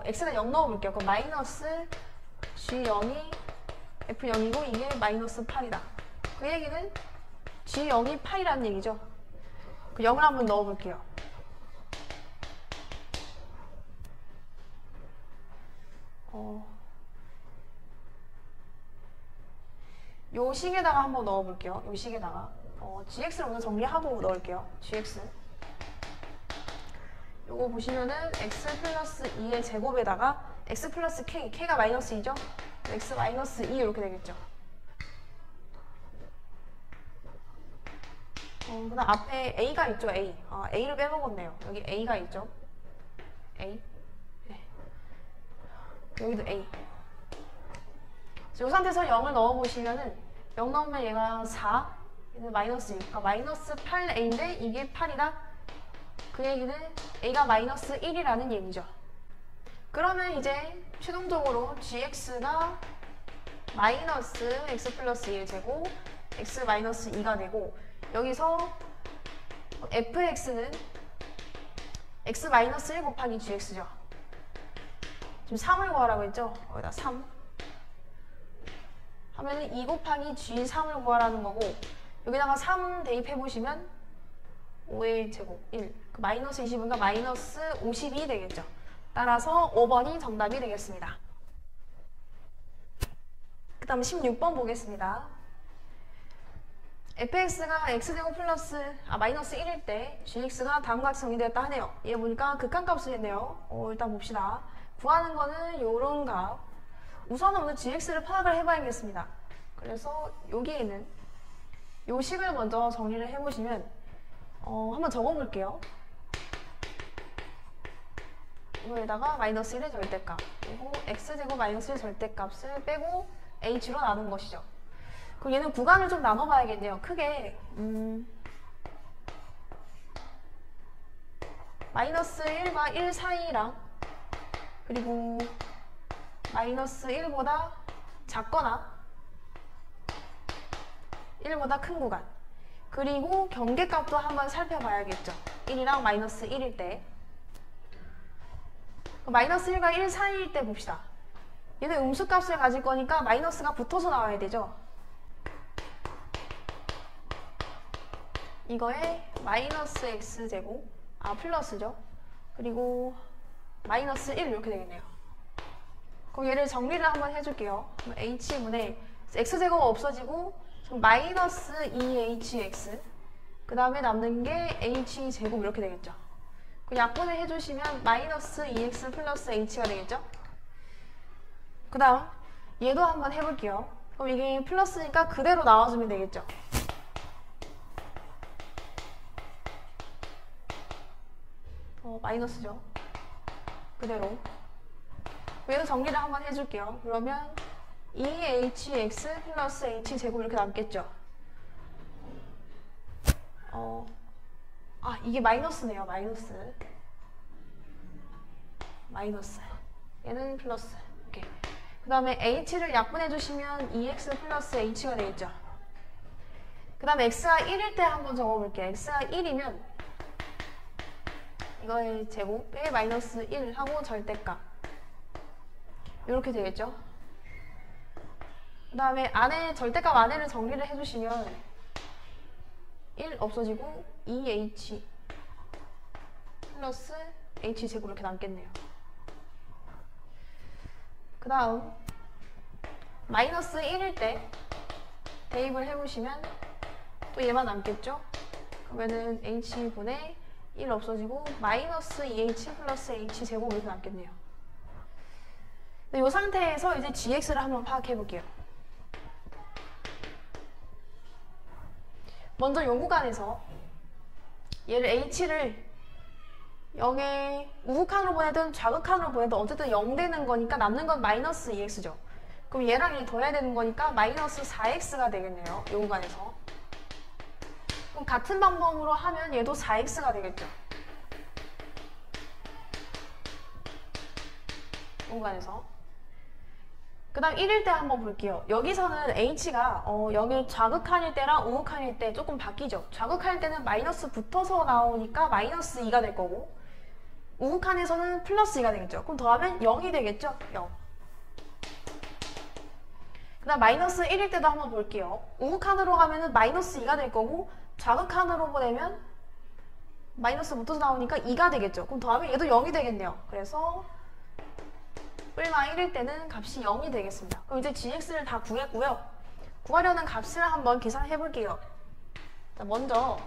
x는 0 넣어볼게요. 그럼 마이너스 g0이 f0이고 이게 마이너스 8이다. 그 얘기는 g0이 8이라는 얘기죠. 그 0을 한번 넣어볼게요. 요 식에다가 한번 넣어볼게요. 요 식에다가 gx를 먼저 정리하고 넣을게요. gx 요거 보시면은 x 플러스 2의 제곱에다가 x 플러스 k가 마이너스 2죠? x 마이너스 2 이렇게 되겠죠. 그 다음 앞에 a가 있죠. a를 빼먹었네요. 여기 a가 있죠. a 네. 여기도 a. 이 상태에서 0을 넣어보시면은 0 넣으면 얘가 4 얘는 마이너스 2 그러니까 마이너스 8a인데 이게 8이다. 그 얘기는 a가 마이너스 1이라는 얘기죠. 그러면 이제 최종적으로 gx가 마이너스 x 플러스 1 제곱 x 마이너스 2가 되고 여기서 fx는 x 마이너스 1 곱하기 gx죠. 지금 3을 구하라고 했죠? 여기다 3 하면은 2 곱하기 g3을 구하라는 거고 여기다가 3 대입해보시면 5의 제곱 1 마이너스 20인가 마이너스 52 되겠죠. 따라서 5번이 정답이 되겠습니다. 그 다음 16번 보겠습니다. fx가 x제곱 플러스 마이너스 1일 때 gx가 다음과 같이 정의되었다 하네요. 얘 보니까 극한값을 했네요. 일단 봅시다. 구하는 거는 요런 값. 우선은 오늘 gx를 파악을 해봐야겠습니다. 그래서 여기에는 요 식을 먼저 정리를 해보시면 한번 적어볼게요. 이거에다가 마이너스 1의 절대값 그리고 x제곱 마이너스 1의 절대값을 빼고 h로 나눈 것이죠. 그럼 얘는 구간을 좀 나눠봐야겠네요. 크게 마이너스 1과 1 사이랑 그리고 마이너스 1보다 작거나 1보다 큰 구간 그리고 경계값도 한번 살펴봐야겠죠. 1이랑 마이너스 1일 때. 마이너스 1과 1 사이일 때 봅시다. 얘는 음수값을 가질 거니까 마이너스가 붙어서 나와야 되죠. 이거에 마이너스 x제곱, 플러스죠. 그리고 마이너스 1 이렇게 되겠네요. 그럼 얘를 정리를 한번 해줄게요. h분의 x제곱 없어지고 마이너스 2hx 그 다음에 남는 게 h제곱 이렇게 되겠죠. 그 약분을 해주시면 마이너스 2x 플러스 h가 되겠죠. 그 다음 얘도 한번 해볼게요. 그럼 이게 플러스니까 그대로 나와주면 되겠죠. 마이너스죠. 그대로. 얘도 정리를 한번 해줄게요. 그러면 2hx 플러스 h제곱 이렇게 남겠죠. 이게 마이너스네요. 마이너스. 얘는 플러스. 오케이. 그 다음에 h를 약분해주시면 2x 플러스 h가 되겠죠. 그 다음에 x가 1일 때 한번 적어볼게요. x가 1이면 이거의 제곱에 마이너스 1 하고 절대값 이렇게 되겠죠. 그 다음에 안에 절대값 안에를 정리를 해주시면 1 없어지고 2h 플러스 h제곱 이렇게 남겠네요. 그 다음 마이너스 1일 때 대입을 해보시면 또 얘만 남겠죠. 그러면은 h분의 1 없어지고 마이너스 2h 플러스 h제곱 이렇게 남겠네요. 이 상태에서 이제 gx를 한번 파악해 볼게요. 먼저 요구간에서 얘를 h를 0에 우극한으로 보내든 좌극한으로 보내든 어쨌든 0 되는 거니까 남는 건 마이너스 2x죠. 그럼 얘랑 얘 더해야 되는 거니까 마이너스 4x가 되겠네요. 요구간에서. 그럼 같은 방법으로 하면 얘도 4x가 되겠죠. 요구간에서. 그 다음 1일 때 한번 볼게요. 여기서는 h가 여기 좌극한일 때랑 우극한일 때 조금 바뀌죠. 좌극한일 때는 마이너스 붙어서 나오니까 마이너스 2가 될 거고 우극한에서는 플러스 2가 되겠죠. 그럼 더하면 0이 되겠죠. 0. 그 다음 마이너스 1일 때도 한번 볼게요. 우극한으로 가면은 마이너스 2가 될 거고 좌극한으로 보내면 마이너스 붙어서 나오니까 2가 되겠죠. 그럼 더하면 얘도 0이 되겠네요. 그래서 뿔마 1일 때는 값이 0이 되겠습니다. 그럼 이제 gx를 다 구했고요. 구하려는 값을 한번 계산해 볼게요. 자, 먼저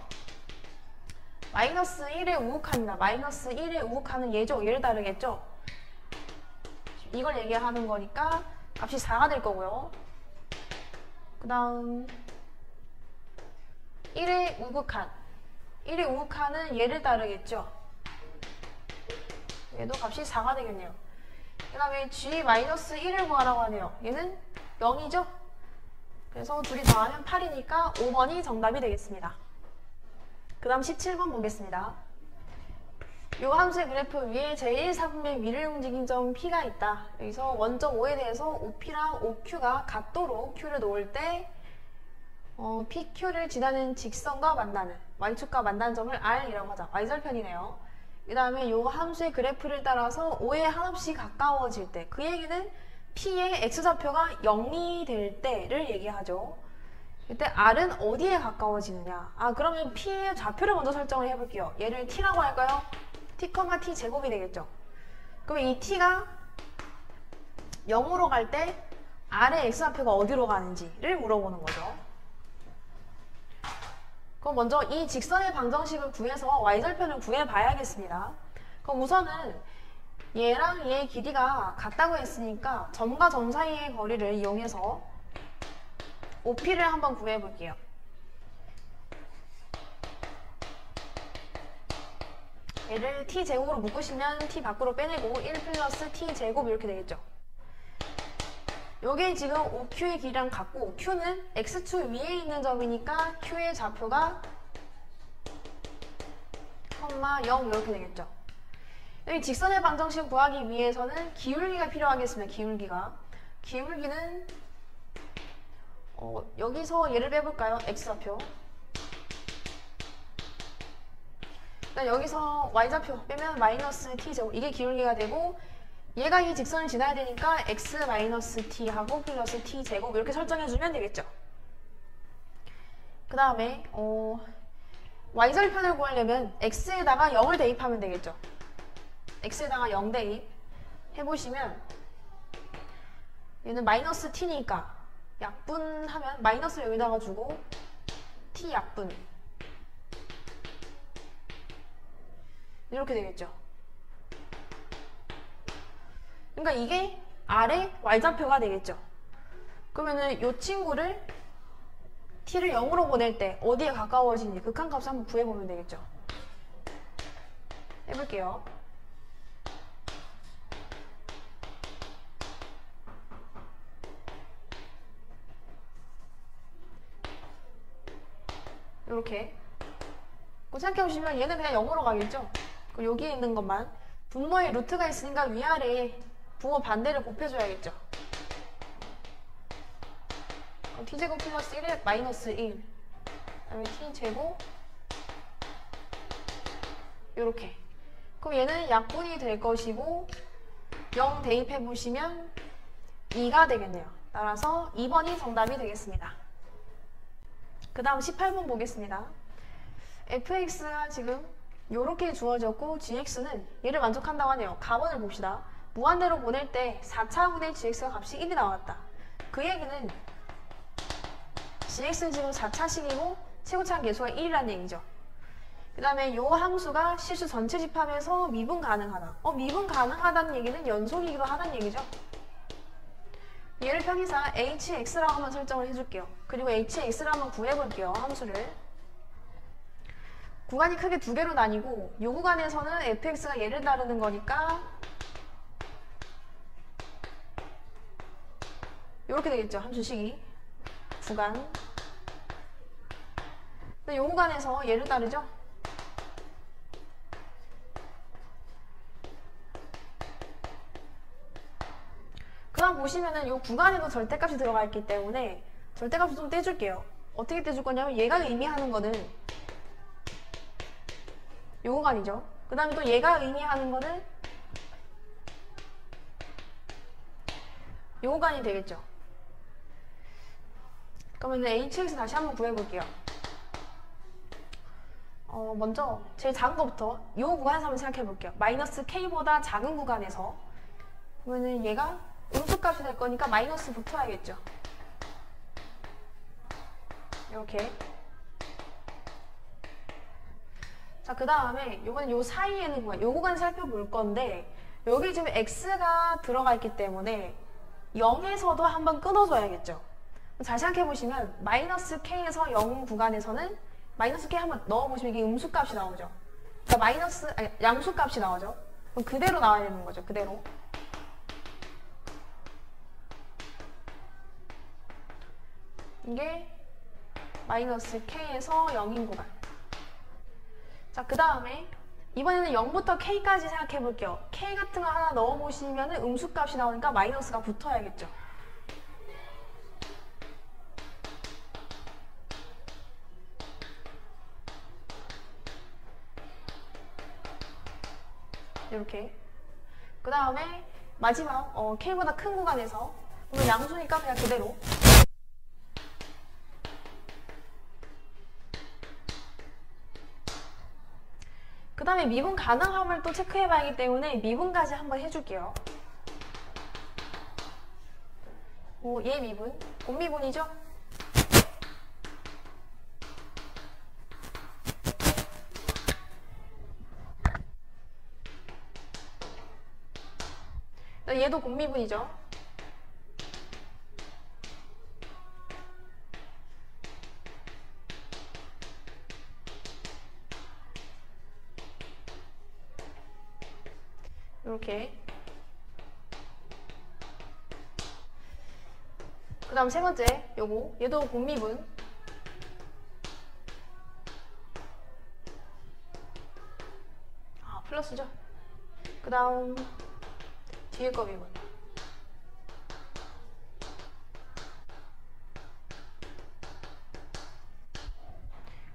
마이너스 1의 우극한이다. 마이너스 1의 우극한은 얘죠. 얘를 따르겠죠. 이걸 얘기하는 거니까 값이 4가 될 거고요. 그 다음 1의 우극한 1의 우극한은 얘를 따르겠죠. 얘도 값이 4가 되겠네요. 그 다음에 g-1을 구하라고 하네요. 얘는 0이죠? 그래서 둘이 더하면 8이니까 5번이 정답이 되겠습니다. 그 다음 17번 보겠습니다. 이 함수의 그래프 위에 제1사분의 위를 움직인 점 P가 있다. 여기서 원점 O에 대해서 OP랑 OQ가 각도로 Q를 놓을 때 PQ를 지나는 직선과 만나는 Y축과 만나는 점을 R이라고 하자. Y절편이네요. 그 다음에 이 함수의 그래프를 따라서 O에 한없이 가까워질 때 그 얘기는 P의 X좌표가 0이 될 때를 얘기하죠. 이때 R은 어디에 가까워지느냐. 그러면 P의 좌표를 먼저 설정을 해볼게요. 얘를 T라고 할까요? T, T 제곱이 되겠죠. 그러면 이 T가 0으로 갈 때 R의 X좌표가 어디로 가는지를 물어보는 거죠. 그럼 먼저 이 직선의 방정식을 구해서 Y절편을 구해봐야겠습니다. 그럼 우선은 얘랑 얘의 길이가 같다고 했으니까 점과 점 사이의 거리를 이용해서 OP를 한번 구해볼게요. 얘를 T제곱으로 묶으시면 T 밖으로 빼내고 1 플러스 T제곱 이렇게 되겠죠. 요게 지금 OQ의 길이랑 같고 Q는 X축 위에 있는 점이니까 Q의 좌표가 0 이렇게 되겠죠. 여기 직선의 방정식 구하기 위해서는 기울기가 필요하겠습니다. 기울기는 여기서 얘를 빼볼까요? X좌표 그러니까 여기서 y좌표 빼면 마이너스 t제곱 이게 기울기가 되고 얘가 이 직선을 지나야 되니까 x 마이너스 t 하고 플러스 t제곱 이렇게 설정해주면 되겠죠. 그 다음에 y절편을 구하려면 x에다가 0을 대입하면 되겠죠. x에다가 0 대입 해보시면 얘는 마이너스 t니까 약분하면 마이너스를 여기다가 주고 t 약분 이렇게 되겠죠. 그러니까 이게 아래 y좌표가 되겠죠. 그러면은 이 친구를 t를 0으로 보낼 때 어디에 가까워지는지 극한값을 한번 구해보면 되겠죠. 해볼게요. 이렇게 생각해보시면 얘는 그냥 0으로 가겠죠. 그럼 여기에 있는 것만 분모에 루트가 있으니까 위아래에 분모 반대를 곱해줘야겠죠. t제곱 플러스 1에 마이너스 1 그다음에 t제곱 요렇게. 그럼 얘는 약분이 될 것이고 0 대입해보시면 2가 되겠네요. 따라서 2번이 정답이 되겠습니다. 그 다음 18번 보겠습니다. fx가 지금 요렇게 주어졌고 gx는 얘를 만족한다고 하네요. 가번을 봅시다. 무한대로 보낼 때 4차분의 gx가 값이 1이 나왔다. 그 얘기는 gx는 지금 4차식이고 최고차항 계수가 1이라는 얘기죠. 그 다음에 요 함수가 실수 전체 집합에서 미분 가능하다. 미분 가능하다는 얘기는 연속이기도 하다는 얘기죠. 얘를 평이사 hx라고 한번 설정을 해줄게요. 그리고 hx를 한번 구해볼게요. 함수를. 구간이 크게 두 개로 나뉘고 요 구간에서는 fx가 얘를 다루는 거니까 이렇게 되겠죠. 함수식이. 구간. 근데 요 구간에서 얘를 다르죠. 그 다음 보시면은 요 구간에도 절대값이 들어가 있기 때문에 절대값을 좀 떼줄게요. 어떻게 떼줄 거냐면 얘가 의미하는 거는 요 구간이죠. 그 다음에 또 얘가 의미하는 거는 요 구간이 되겠죠. 그러면 hx 다시 한번 구해볼게요. 먼저 제일 작은 것부터 요 구간에서 한번 생각해볼게요. 마이너스 k보다 작은 구간에서 그러면은 얘가 음수값이 될 거니까 마이너스 붙어야겠죠. 이렇게. 자, 그 다음에 요거는 요 사이에 있는 구간, 요 구간 살펴볼 건데 여기 지금 x가 들어가 있기 때문에 0에서도 한번 끊어줘야겠죠. 잘 생각해보시면 마이너스 k에서 0 구간에서는 마이너스 k 한번 넣어보시면 이게 음수값이 나오죠. 그러니까 양수값이 나오죠. 그럼 그대로 나와야 되는 거죠. 그대로. 이게 마이너스 k에서 0인 구간. 자, 그 다음에 이번에는 0부터 k까지 생각해 볼게요. k 같은 거 하나 넣어보시면 음수값이 나오니까 마이너스가 붙어야겠죠. 이렇게. 그 다음에 마지막 k보다 큰 구간에서 그러면 양수니까 그냥 그대로. 그 다음에 미분 가능함을 또 체크해봐야 하기 때문에 미분까지 한번 해줄게요. 얘 미분, 곱미분이죠? 얘도 곱미분이죠? 이렇게. 그 다음 세 번째 요거 얘도 곱미분. 플러스죠. 그 다음 뒤에 거 미분.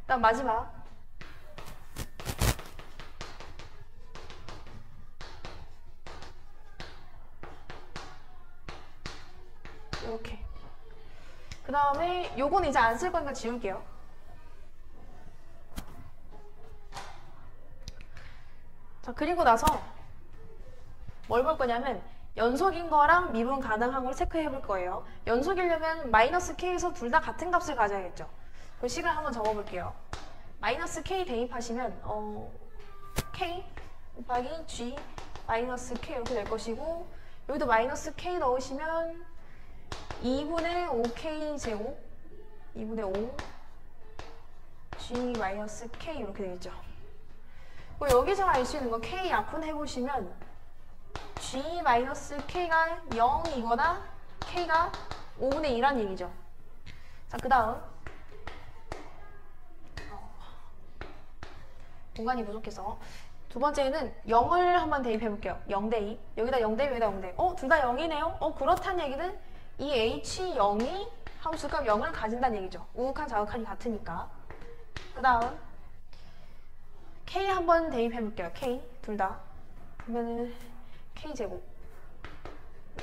그 다음 마지막 이렇게. 그 다음에 요건 이제 안 쓸 거니까 지울게요. 자, 그리고 나서 뭘 볼 거냐면 연속인 거랑 미분 가능한 걸 체크해 볼 거예요. 연속이려면 마이너스 k에서 둘 다 같은 값을 가져야겠죠. 그 식을 한번 적어볼게요. 마이너스 k 대입하시면 k 곱하기 g 마이너스 k 이렇게 될 것이고, 여기도 마이너스 k 넣으시면 2분의 5k 제곱 2분의 5 g 마이너스 k 이렇게 되겠죠. 여기서 알 수 있는 거 k 약분해보시면 g 마이너스 k가 0이거나 k가 5분의 1이란 얘기죠. 자, 그 다음 공간이 부족해서 두 번째는 0을 한번 대입해볼게요. 0대2. 여기다 0대2, 여기다 0대2. 둘 다 0이네요? 그렇다는 얘기는 이 h0이 함수값 0을 가진다는 얘기죠. 우극한 자극한이 같으니까. 그 다음 k 한번 대입해볼게요. k 둘 다. 그러면은 k제곱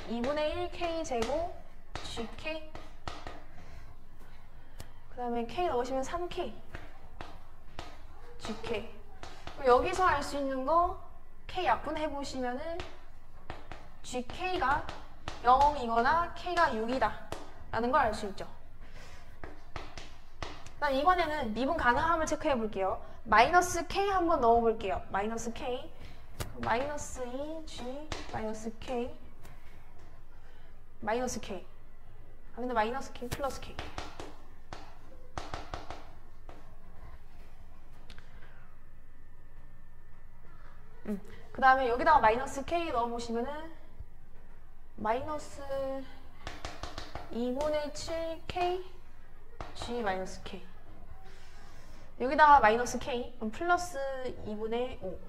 2분의 1 k제곱 gk, 그 다음에 k 넣으시면 3k gk. 여기서 알 수 있는 거 k 약분해보시면은 gk가 0이거나 k가 6이다 라는 걸 알 수 있죠. 그다음 이번에는 미분 가능함을 체크해 볼게요. 마이너스 k 한번 넣어볼게요. 마이너스 k 마이너스 2g 마이너스 k 마이너스 k. 근데 마이너스 k 플러스 k. 그 다음에 여기다가 마이너스 k 넣어보시면은 마이너스 2분의 7k g 마이너스 k. 여기다가 마이너스 k 그럼 플러스 2분의 5.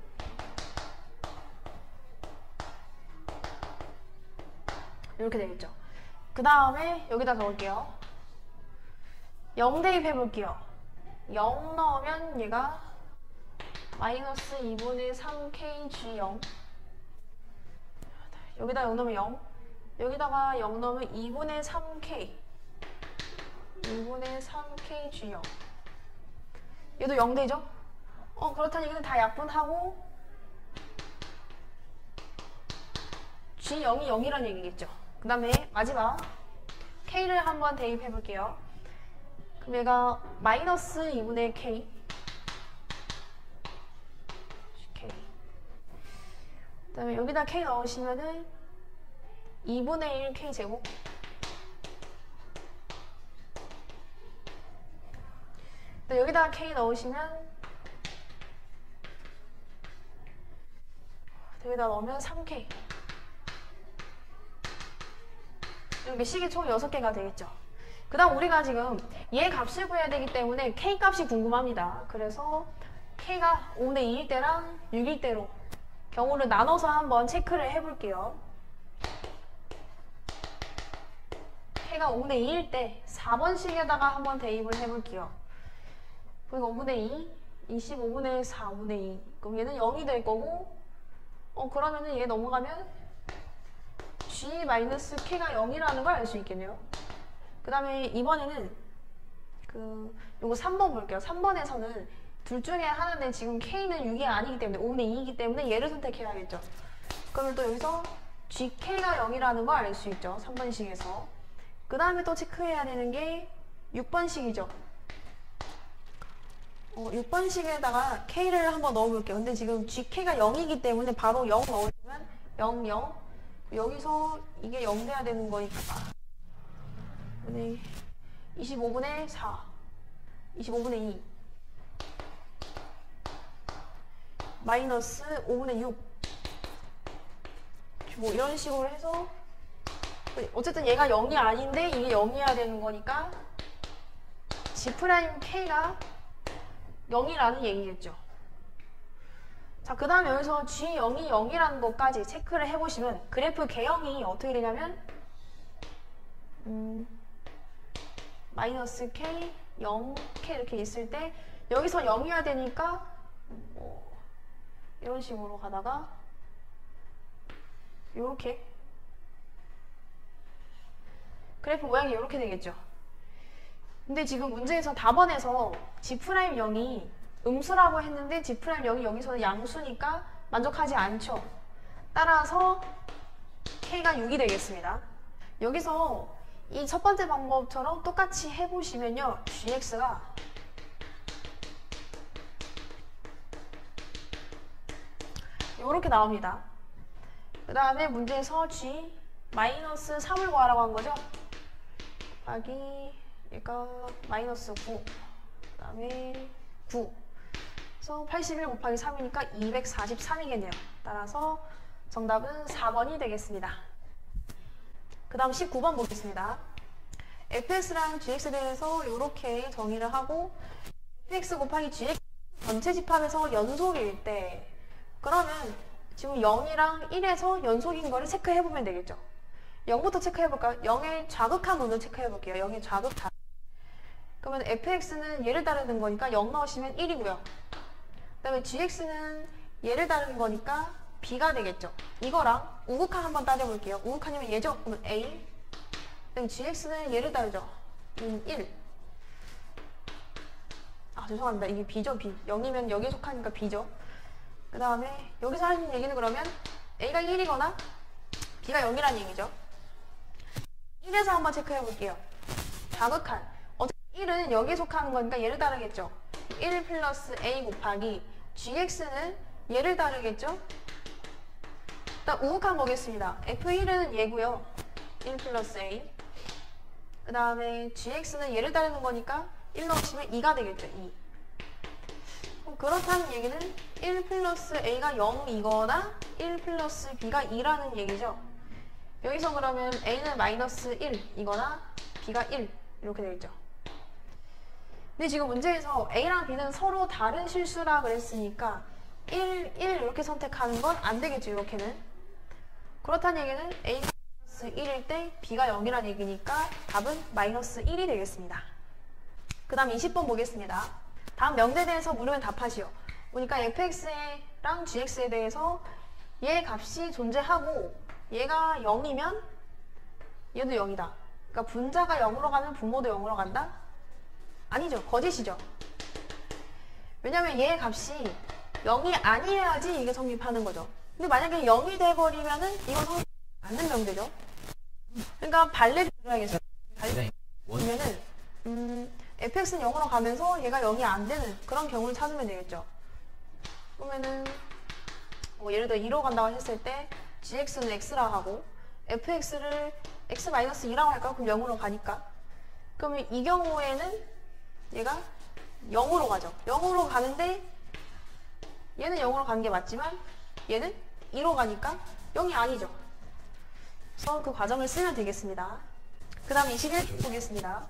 이렇게 되겠죠. 그 다음에 여기다 적을게요. 0 대입해볼게요. 0 넣으면 얘가 마이너스 2분의 3k g0. 여기다 0 넣으면 0. 여기다가 0 넣으면 2분의 3k 2분의 3k g0. 얘도 0 되죠? 그렇다니 이거는 다 약분하고 g0이 0이라는 얘기겠죠. 그 다음에 마지막 k를 한번 대입해 볼게요. 그럼 얘가 마이너스 2분의 k 그 다음에 여기다 k 넣으시면은 2분의 1 k 제곱 여기다 k 넣으시면 여기다 넣으면 3k. 이렇게 식이 총 6개가 되겠죠. 그 다음 우리가 지금 얘 값을 구해야 되기 때문에 k 값이 궁금합니다. 그래서 k가 5분의 2일 때랑 6일 때로 경우를 나눠서 한번 체크를 해볼게요. k가 5분의 2일 때 4번식에다가 한번 대입을 해볼게요. 그러니까 5분의 2, 25분의 4, 5분의 2. 그럼 얘는 0이 될 거고, 그러면은 얘 넘어가면 g-k가 0이라는 걸 알 수 있겠네요. 그 다음에 이번에는 요거 3번 볼게요. 3번에서는 둘 중에 하나는 지금 k는 6이 아니기 때문에 5분의 2이기 때문에 얘를 선택해야겠죠. 그러면 또 여기서 gk가 0이라는 걸 알 수 있죠. 3번식에서. 그 다음에 또 체크해야 되는 게 6번식이죠. 6번식에다가 k를 한번 넣어볼게요. 근데 지금 gk가 0이기 때문에 바로 0 넣으시면 0, 0. 여기서 이게 0 돼야 되는 거니까 25분의 4, 25분의 2 마이너스 5분의 6 뭐 이런 식으로 해서 어쨌든 얘가 0이 아닌데 이게 0이어야 되는 거니까 G'K가 0이라는 얘기겠죠. 자, 그 다음 여기서 G0이 0이라는 것까지 체크를 해보시면 그래프 개형이 어떻게 되냐면 마이너스 K, 0, K 이렇게 있을 때 여기서 0이어야 되니까 이런 식으로 가다가 요렇게 그래프 모양이 이렇게 되겠죠. 근데 지금 문제에서 답안에서 G'0이 음수라고 했는데 G'0이 여기서는 양수니까 만족하지 않죠. 따라서 K가 6이 되겠습니다. 여기서 이 첫 번째 방법처럼 똑같이 해보시면요. GX가 이렇게 나옵니다. 그 다음에 문제에서 G-3을 구하라고 한 거죠. 곱하기 얘가 -9, 그 다음에 9. 그래서 81 곱하기 3이니까 243이겠네요. 따라서 정답은 4번이 되겠습니다. 그 다음 19번 보겠습니다. fx랑 gx에 대해서 이렇게 정의를 하고 fx 곱하기 gx 전체 집합에서 연속일 때 그러면 지금 0이랑 1에서 연속인 거를 체크해보면 되겠죠. 0부터 체크해볼까요? 0의 좌극한 놈을 체크해볼게요. 0의 좌극한. 그러면 fx는 얘를 따르는 거니까 0 넣으시면 1이고요. 그 다음에 gx는 얘를 따르는 거니까 b가 되겠죠. 이거랑 우극한 한번 따져볼게요. 우극한이면 얘죠? 그러면 a. 그다음에 gx는 얘를 따르죠. 1. 아 죄송합니다. 이게 b죠. b. 0이면 여기에 속하니까 b죠. 그 다음에 여기서 하는 얘기는 그러면 a가 1이거나 b가 0이라는 얘기죠. 1에서 한번 체크해 볼게요. 좌극한. 어차피 1은 여기에 속하는 거니까 얘를 따르겠죠. 1 플러스 a 곱하기 gx는 얘를 따르겠죠. 일단 우극한 보겠습니다. f1은 얘고요. 1 플러스 a. 그 다음에 gx는 얘를 따르는 거니까 1 넣으시면 2가 되겠죠. 2. 그렇다는 얘기는 1 플러스 a가 0이거나 1 플러스 b가 2라는 얘기죠. 여기서 그러면 a는 마이너스 1이거나 b가 1 이렇게 되겠죠. 근데 지금 문제에서 a랑 b는 서로 다른 실수라 그랬으니까 1 이렇게 선택하는 건 안 되겠죠. 이렇게는. 그렇다는 얘기는 a가 마이너스 1일 때 b가 0이라는 얘기니까 답은 마이너스 1이 되겠습니다. 그 다음 20번 보겠습니다. 다음 명제에 대해서 물으면 답하시오. 보니까 fx랑 gx에 대해서 얘 값이 존재하고 얘가 0이면 얘도 0이다. 그러니까 분자가 0으로 가면 분모도 0으로 간다? 아니죠. 거짓이죠. 왜냐면 얘 값이 0이 아니어야지 이게 성립하는 거죠. 근데 만약에 0이 돼버리면은 이건 성립 안 되는 명제죠. 그러니까 발레를 들어야겠어요. 발레면은 fx는 0으로 가면서 얘가 0이 안 되는 그런 경우를 찾으면 되겠죠. 그러면은 뭐 예를 들어 2로 간다고 했을 때 gx는 x라 하고 fx를 x-2라고 할까요? 그럼 0으로 가니까. 그러면 이 경우에는 얘가 0으로 가죠. 0으로 가는데 얘는 0으로 가는 게 맞지만 얘는 2로 가니까 0이 아니죠. 그래서 그 과정을 쓰면 되겠습니다. 그 다음 21번 보겠습니다.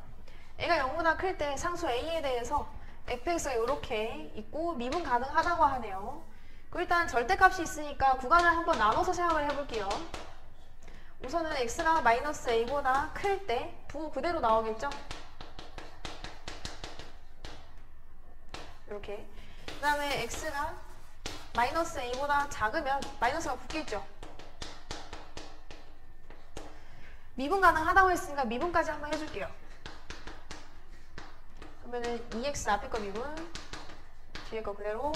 애가 0보다 클 때 상수 a에 대해서 fx가 이렇게 있고 미분 가능하다고 하네요. 일단 절대값이 있으니까 구간을 한번 나눠서 생각을 해볼게요. 우선은 x가 마이너스 a보다 클 때 부호 그대로 나오겠죠? 이렇게. 그 다음에 x가 마이너스 a보다 작으면 마이너스가 붙겠죠? 미분 가능하다고 했으니까 미분까지 한번 해줄게요. 그러면은 2x 앞에 거 미분, 뒤에 거 그대로,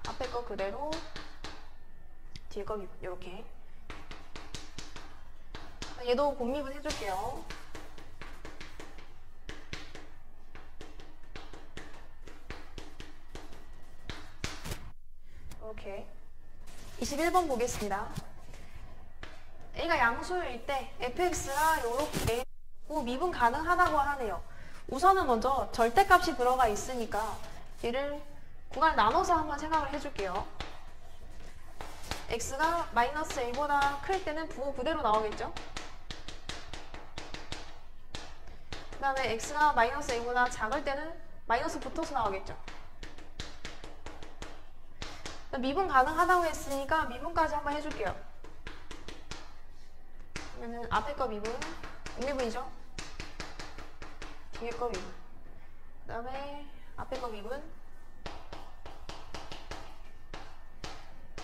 앞에 거 그대로, 뒤에 거 미분, 이렇게. 얘도 곱미분 해줄게요. 이렇게. 21번 보겠습니다. a가 양수일 때 fx가 이렇게 미분 가능하다고 하네요. 우선은 먼저 절대값이 들어가 있으니까 얘를 구간을 나눠서 한번 생각을 해줄게요. x가 마이너스 a보다 클 때는 부호 그대로 나오겠죠? 그 다음에 x가 마이너스 a보다 작을 때는 마이너스 붙어서 나오겠죠? 미분 가능하다고 했으니까 미분까지 한번 해줄게요. 그러면은 앞에 거 미분, 미분이죠? 뒤에 거 미분. 그 다음에 앞에 거 미분,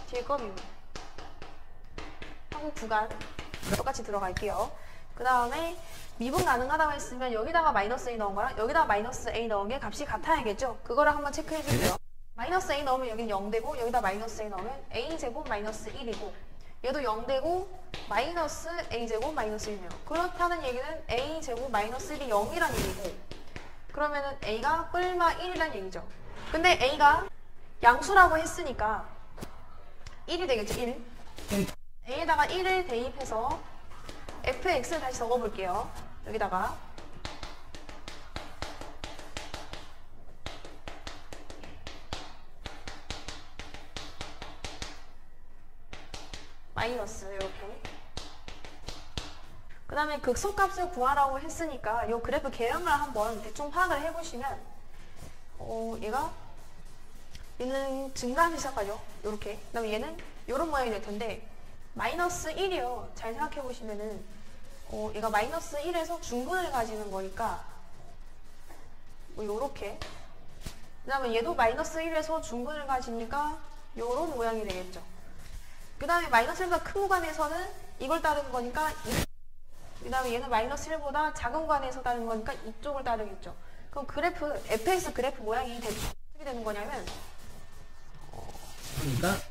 뒤에 거 미분. 하고 구간 똑같이 들어갈게요. 그 다음에 미분 가능하다고 했으면 여기다가 마이너스 A 넣은 거랑 여기다가 마이너스 A 넣은 게 값이 같아야겠죠? 그거를 한번 체크해 줄게요. 마이너스 A 넣으면 여기는 0되고 여기다 마이너스 A 넣으면 A제곱 마이너스 1이고 얘도 0되고 마이너스 A제곱 마이너스 1이에요. 그렇다는 얘기는 A제곱 마이너스 1이 0이란 얘기고 그러면은 A가 뿔마 1이란 얘기죠. 근데 A가 양수라고 했으니까 1이 되겠죠? 1. A에다가 1을 대입해서 fx를 다시 적어볼게요. 여기다가 마이너스 이렇게 그 다음에 극소값을 구하라고 했으니까 이 그래프 개형을 한번 대충 파악을 해보시면 얘가 얘는 증가하기 시작하죠. 이렇게 그 다음에 얘는 이런 모양이 될 텐데 마이너스 1이요. 잘 생각해 보시면은 얘가 마이너스 1에서 중분을 가지는 거니까 뭐 요렇게 그 다음에 얘도 마이너스 1에서 중분을 가지니까 요런 모양이 되겠죠. 그 다음에 마이너스 1보다 큰 구간에서는 이걸 따르는 거니까 그 다음에 얘는 마이너스 1보다 작은 구간에서 따르는 거니까 이쪽을 따르겠죠. 그럼 그래프 fx 그래프 모양이 어떻게 되는 거냐면 그러니까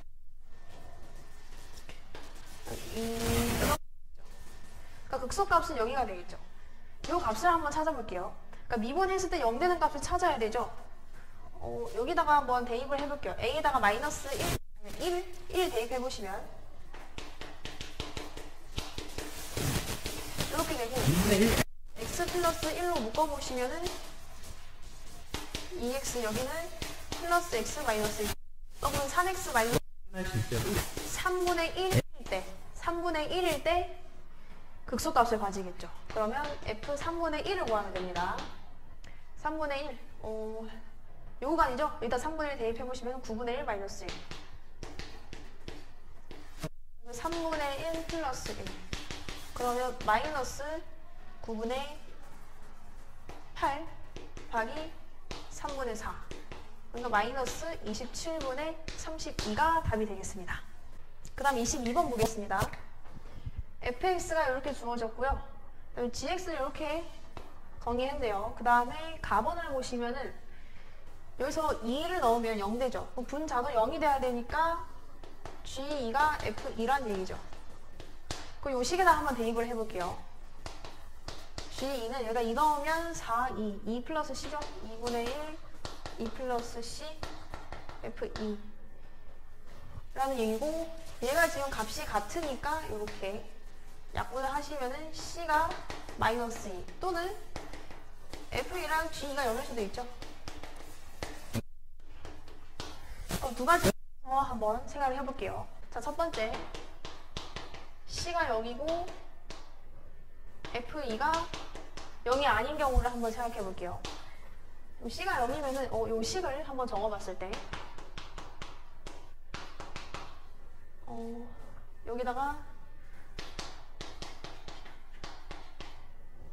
그러니까 극소값은 여기가 되겠죠. 이 값을 한번 찾아볼게요. 그러니까 미분했을 때 0 되는 값을 찾아야 되죠. 여기다가 한번 대입을 해볼게요. A에다가 마이너스 1 대입해보시면 이렇게 되고 x 플러스 1로 묶어보시면은 2x 여기는 플러스 x 마이너스 1 그러면 3x 마이너스 3분의 1일 때 극소값을 가지겠죠. 그러면 f 3분의 1을 구하면 됩니다. 3분의 1 요 구간이죠? 여기다 3분의 1 대입해보시면 9분의 1 마이너스 1 3분의 1 플러스 1 그러면 마이너스 9분의 8 곱하기 3분의 4 그러니까 마이너스 27분의 32가 답이 되겠습니다. 그 다음 22번 보겠습니다. fx가 이렇게 주어졌고요. 그다음에 gx를 이렇게 정의했네요. 그 다음에 가번을 보시면은 여기서 2를 넣으면 0 되죠. 그럼 분자도 0이 돼야 되니까 g2가 f2란 얘기죠. 그럼 요 식에다 한번 대입을 해볼게요. g2는 여기다 2 넣으면 4, 2 플러스 c죠? 2분의 1, 2 플러스 c, f2 라는 얘기고 얘가 지금 값이 같으니까 이렇게 약분을 하시면은 c가 마이너스 2 또는 f2랑 g가 0일 수도 있죠. 그럼 두 가지 한번 생각을 해볼게요. 자, 첫 번째 c가 0이고 f2가 0이 아닌 경우를 한번 생각해 볼게요. c가 0이면은 요 식을 한번 적어봤을 때 여기다가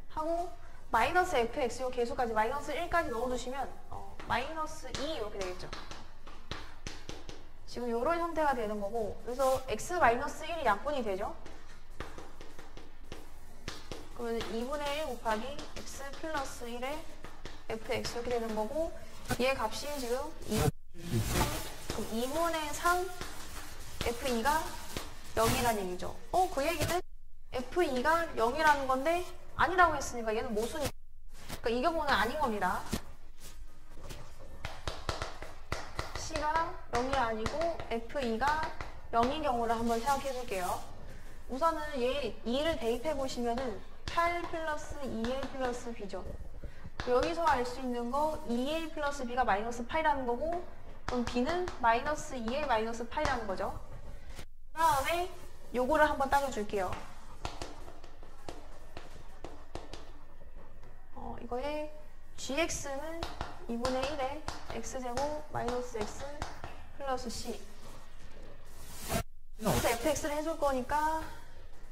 하고 마이너스 fx 요 계수까지 마이너스 1까지 넣어주시면 마이너스 2 이렇게 되겠죠. 지금 이런 형태가 되는 거고 그래서 x 마이너스 1이 약분이 되죠. 그러면 2분의 1 곱하기 x 플러스 1에 fx 이렇게 되는 거고 얘 값이 지금 2분의 3 f2가 0이라는 얘기죠. 그 얘기는 f2가 0이라는 건데 아니라고 했으니까 얘는 모순이죠. 그러니까 이 경우는 아닌 겁니다. c가 0이 아니고 f2가 0인 경우를 한번 생각해 볼게요. 우선은 얘 2를 대입해 보시면은 8 플러스 2a 플러스 b죠. 여기서 알 수 있는 거 2a 플러스 b가 마이너스 8이라는 거고 그럼 b는 마이너스 2a 마이너스 8이라는 거죠. 그 다음에 요거를 한번 따져줄게요. 이거에 gx는 2분의 1에 x제곱 마이너스 x 플러스 c 그래서 fx를 해줄 거니까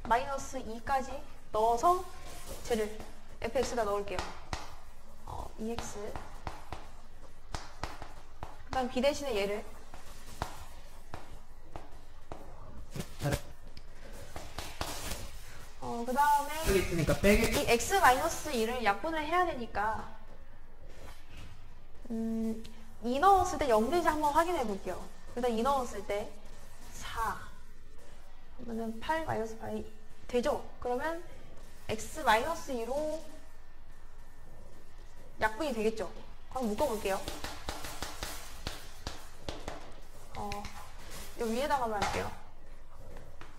마이너스 2까지 넣어서 쟤를 fx에다 넣을게요. 2x 그 다음 b 대신에 얘를 그 다음에 여기 있으니까 빼게. 이 x-2를 약분을 해야 되니까 2 넣었을 때 0 되지 한번 확인해 볼게요. 일단 2 넣었을 때 4 그러면은 8-8이 되죠? 그러면 x-2로 약분이 되겠죠? 한번 묶어볼게요. 요 위에다가만 할게요.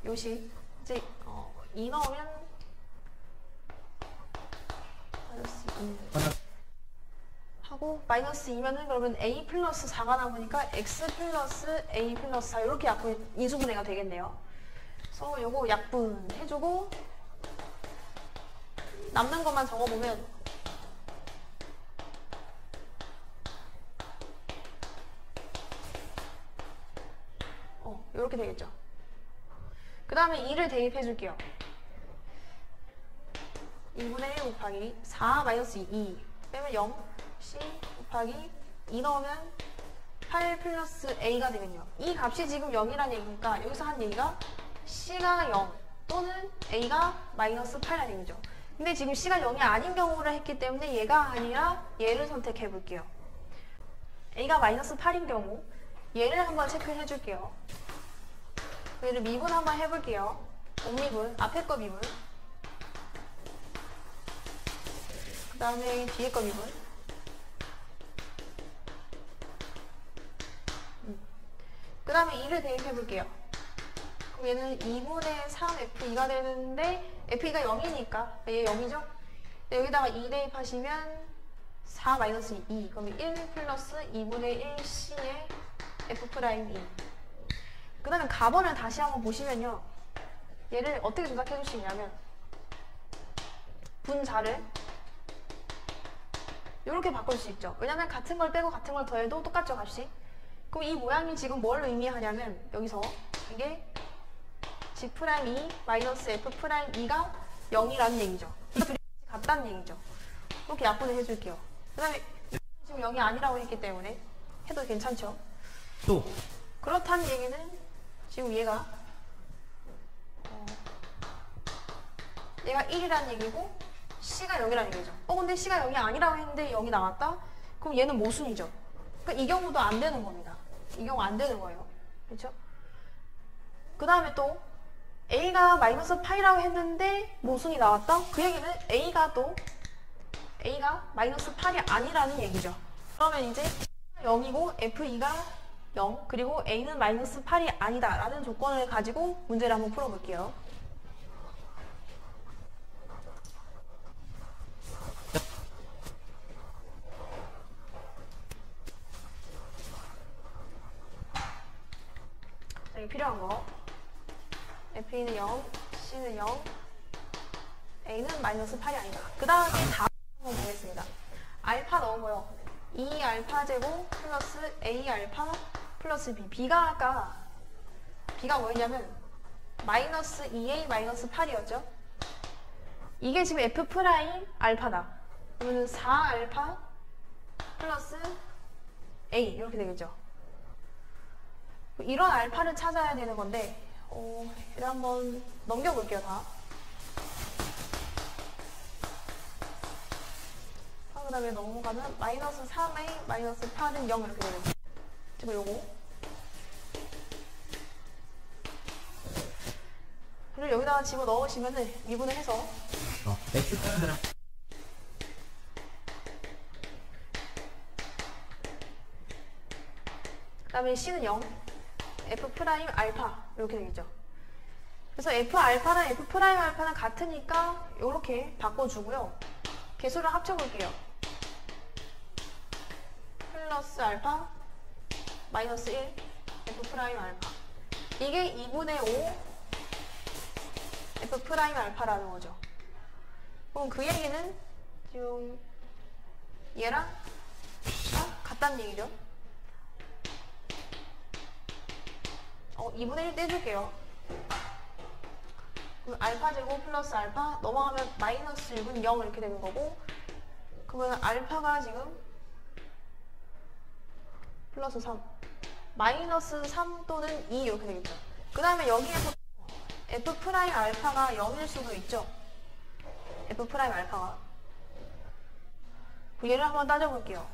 요식 이제 2 넣으면 마이너스 2 하고 마이너스 2면은 그러면 a 플러스 4가 남으니까 x 플러스 a 플러스 4 이렇게 약분 인수분해가 되겠네요. 그래서 요거 약분 해주고 남는 것만 적어보면 이렇게 되겠죠. 그 다음에 2를 대입해 줄게요. 2분의 1 곱하기 4 마이너스 2 빼면 0 C 곱하기 2 넣으면 8 플러스 A가 되겠네요. 이 값이 지금 0이라는 얘기니까 여기서 한 얘기가 C가 0 또는 A가 마이너스 8이라는 얘기죠. 근데 지금 C가 0이 아닌 경우를 했기 때문에 얘가 아니라 얘를 선택해 볼게요. A가 마이너스 8인 경우 얘를 한번 체크해 줄게요. 얘를 미분 한번 해볼게요. 옴미분, 앞에 거 미분 그 다음에 뒤에 거 미분 그 다음에 2를 대입해 볼게요. 그럼 얘는 2분의 3F2가 되는데 F2가 0이니까 얘 0이죠? 여기다가 2 대입하시면 4-2 그러면 1 플러스 2분의 1C의 F'2 그 다음에 가번을 다시 한번 보시면요. 얘를 어떻게 조작해 줄 수 있냐면 분자를 이렇게 바꿀 수 있죠. 왜냐면 같은 걸 빼고 같은 걸 더해도 똑같죠, 값이. 그럼 이 모양이 지금 뭘 의미하냐면 여기서 이게 G'2 마이너스 F'2가 0이라는 얘기죠. 이 둘이 같다는 얘기죠. 이렇게 약분을 해줄게요. 그 다음에 지금 0이 아니라고 했기 때문에 해도 괜찮죠. 또 그렇다는 얘기는 지금 얘가 1이라는 얘기고 C가 0이라는 얘기죠. 근데 C가 0이 아니라고 했는데 0이 나왔다? 그럼 얘는 모순이죠. 그러니까 이 경우도 안 되는 겁니다. 이 경우 안 되는 거예요. 그렇죠? 그 다음에 또 A가 마이너스 파이라고 했는데 모순이 나왔다? 그 얘기는 A가 마이너스 8이 아니라는 얘기죠. 그러면 이제 C가 0이고 F2가 0 그리고 A는 마이너스 8이 아니다 라는 조건을 가지고 문제를 한번 풀어볼게요. 여기 필요한 거 F2는 0 C는 0 A는 마이너스 8이 아니다. 그 다음에 다음 한번 보겠습니다. 알파 넣어봐요. 2알파 제곱 플러스 A알파 플러스 B. B가 아까 B가 뭐였냐면 마이너스 2A 마이너스 8이었죠. 이게 지금 F 프라임 알파다. 그러면 4알파 플러스 A 이렇게 되겠죠. 이런 알파를 찾아야 되는 건데 얘를 한번 넘겨볼게요. 다. 그 다음에 넘어가면 마이너스 3A 마이너스 8은 0 이렇게 되겠죠. 그리고 요거 그리고 여기다가 집어넣으시면은 미분을 해서 X 그 다음에 C는 0 F 프라임 알파 이렇게 되겠죠. 그래서 F 알파랑 F 프라임 알파는 같으니까 이렇게 바꿔주고요. 개수를 합쳐볼게요. 플러스 알파 마이너스 1 F 프라임 알파 이게 2분의 5 F 프라임 알파라는 거죠. 그럼 그 얘기는 지금 얘랑 같다는 얘기죠. 2분의 1 떼줄게요. 그럼 알파 제곱 플러스 알파 넘어가면 마이너스 6은 0 이렇게 되는 거고 그러면 알파가 지금 플러스 3 마이너스 3 또는 2 이렇게 되겠죠. 그 다음에 여기에서 f 프라임 알파가 0일 수도 있죠. f 프라임 알파가. 그 예를 한번 따져볼게요.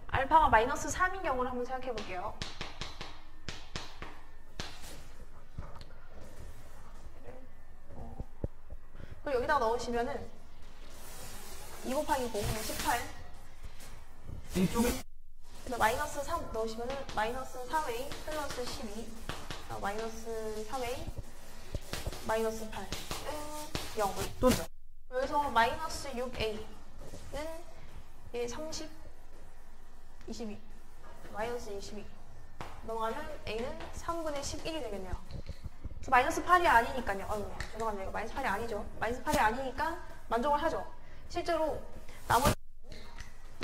알파가 마이너스 3인 경우를 한번 생각해 볼게요. 그리고 여기다가 넣으시면은 2 곱하기 0, 18. 이쪽에 그래서 마이너스 3 넣으시면은 마이너스 3a 플러스 12 마이너스 3a 마이너스 8은 0. 또 여기서 마이너스 6a는 30 22 마이너스 22 넘어가면 a는 3분의 11이 되겠네요. 그래서 마이너스 8이 아니니까요. 아유, 죄송합니다. 이거 마이너스 8이 아니죠. 마이너스 8이 아니니까 만족을 하죠. 실제로 나머지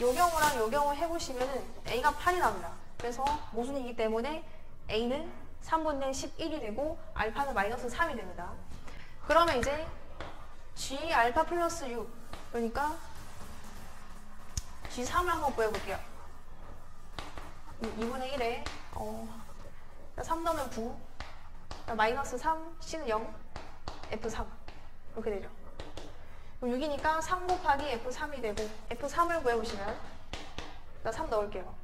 요 경우랑 요 경우 해보시면은 a가 8이 나옵니다. 그래서 모순이기 때문에 a는 3분의 11이 되고 알파는 마이너스 3이 됩니다. 그러면 이제 g 알파 플러스 6 그러니까 g3을 한번 구해볼게요. 2분의 1에 3 넣으면 9 마이너스 3 c는 0 f3 이렇게 되죠. 6이니까 3 곱하기 f3이 되고 f3을 구해보시면 3 넣을게요.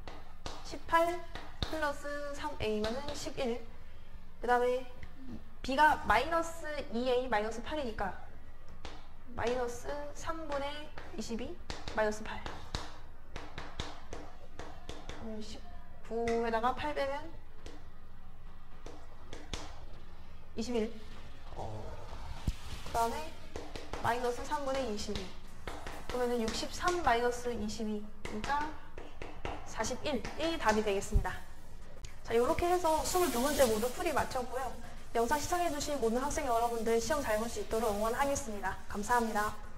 18 플러스 3a면은 11. 그 다음에 b가 마이너스 2a 마이너스 8이니까 마이너스 3분의 22 마이너스 8. 19에다가 8 빼면 21. 그 다음에 마이너스 3분의 22. 그러면은 63 마이너스 22니까 41. 이 답이 되겠습니다. 자, 이렇게 해서 22문제 모두 풀이 마쳤고요. 영상 시청해주신 모든 학생 여러분들 시험 잘 볼 수 있도록 응원하겠습니다. 감사합니다.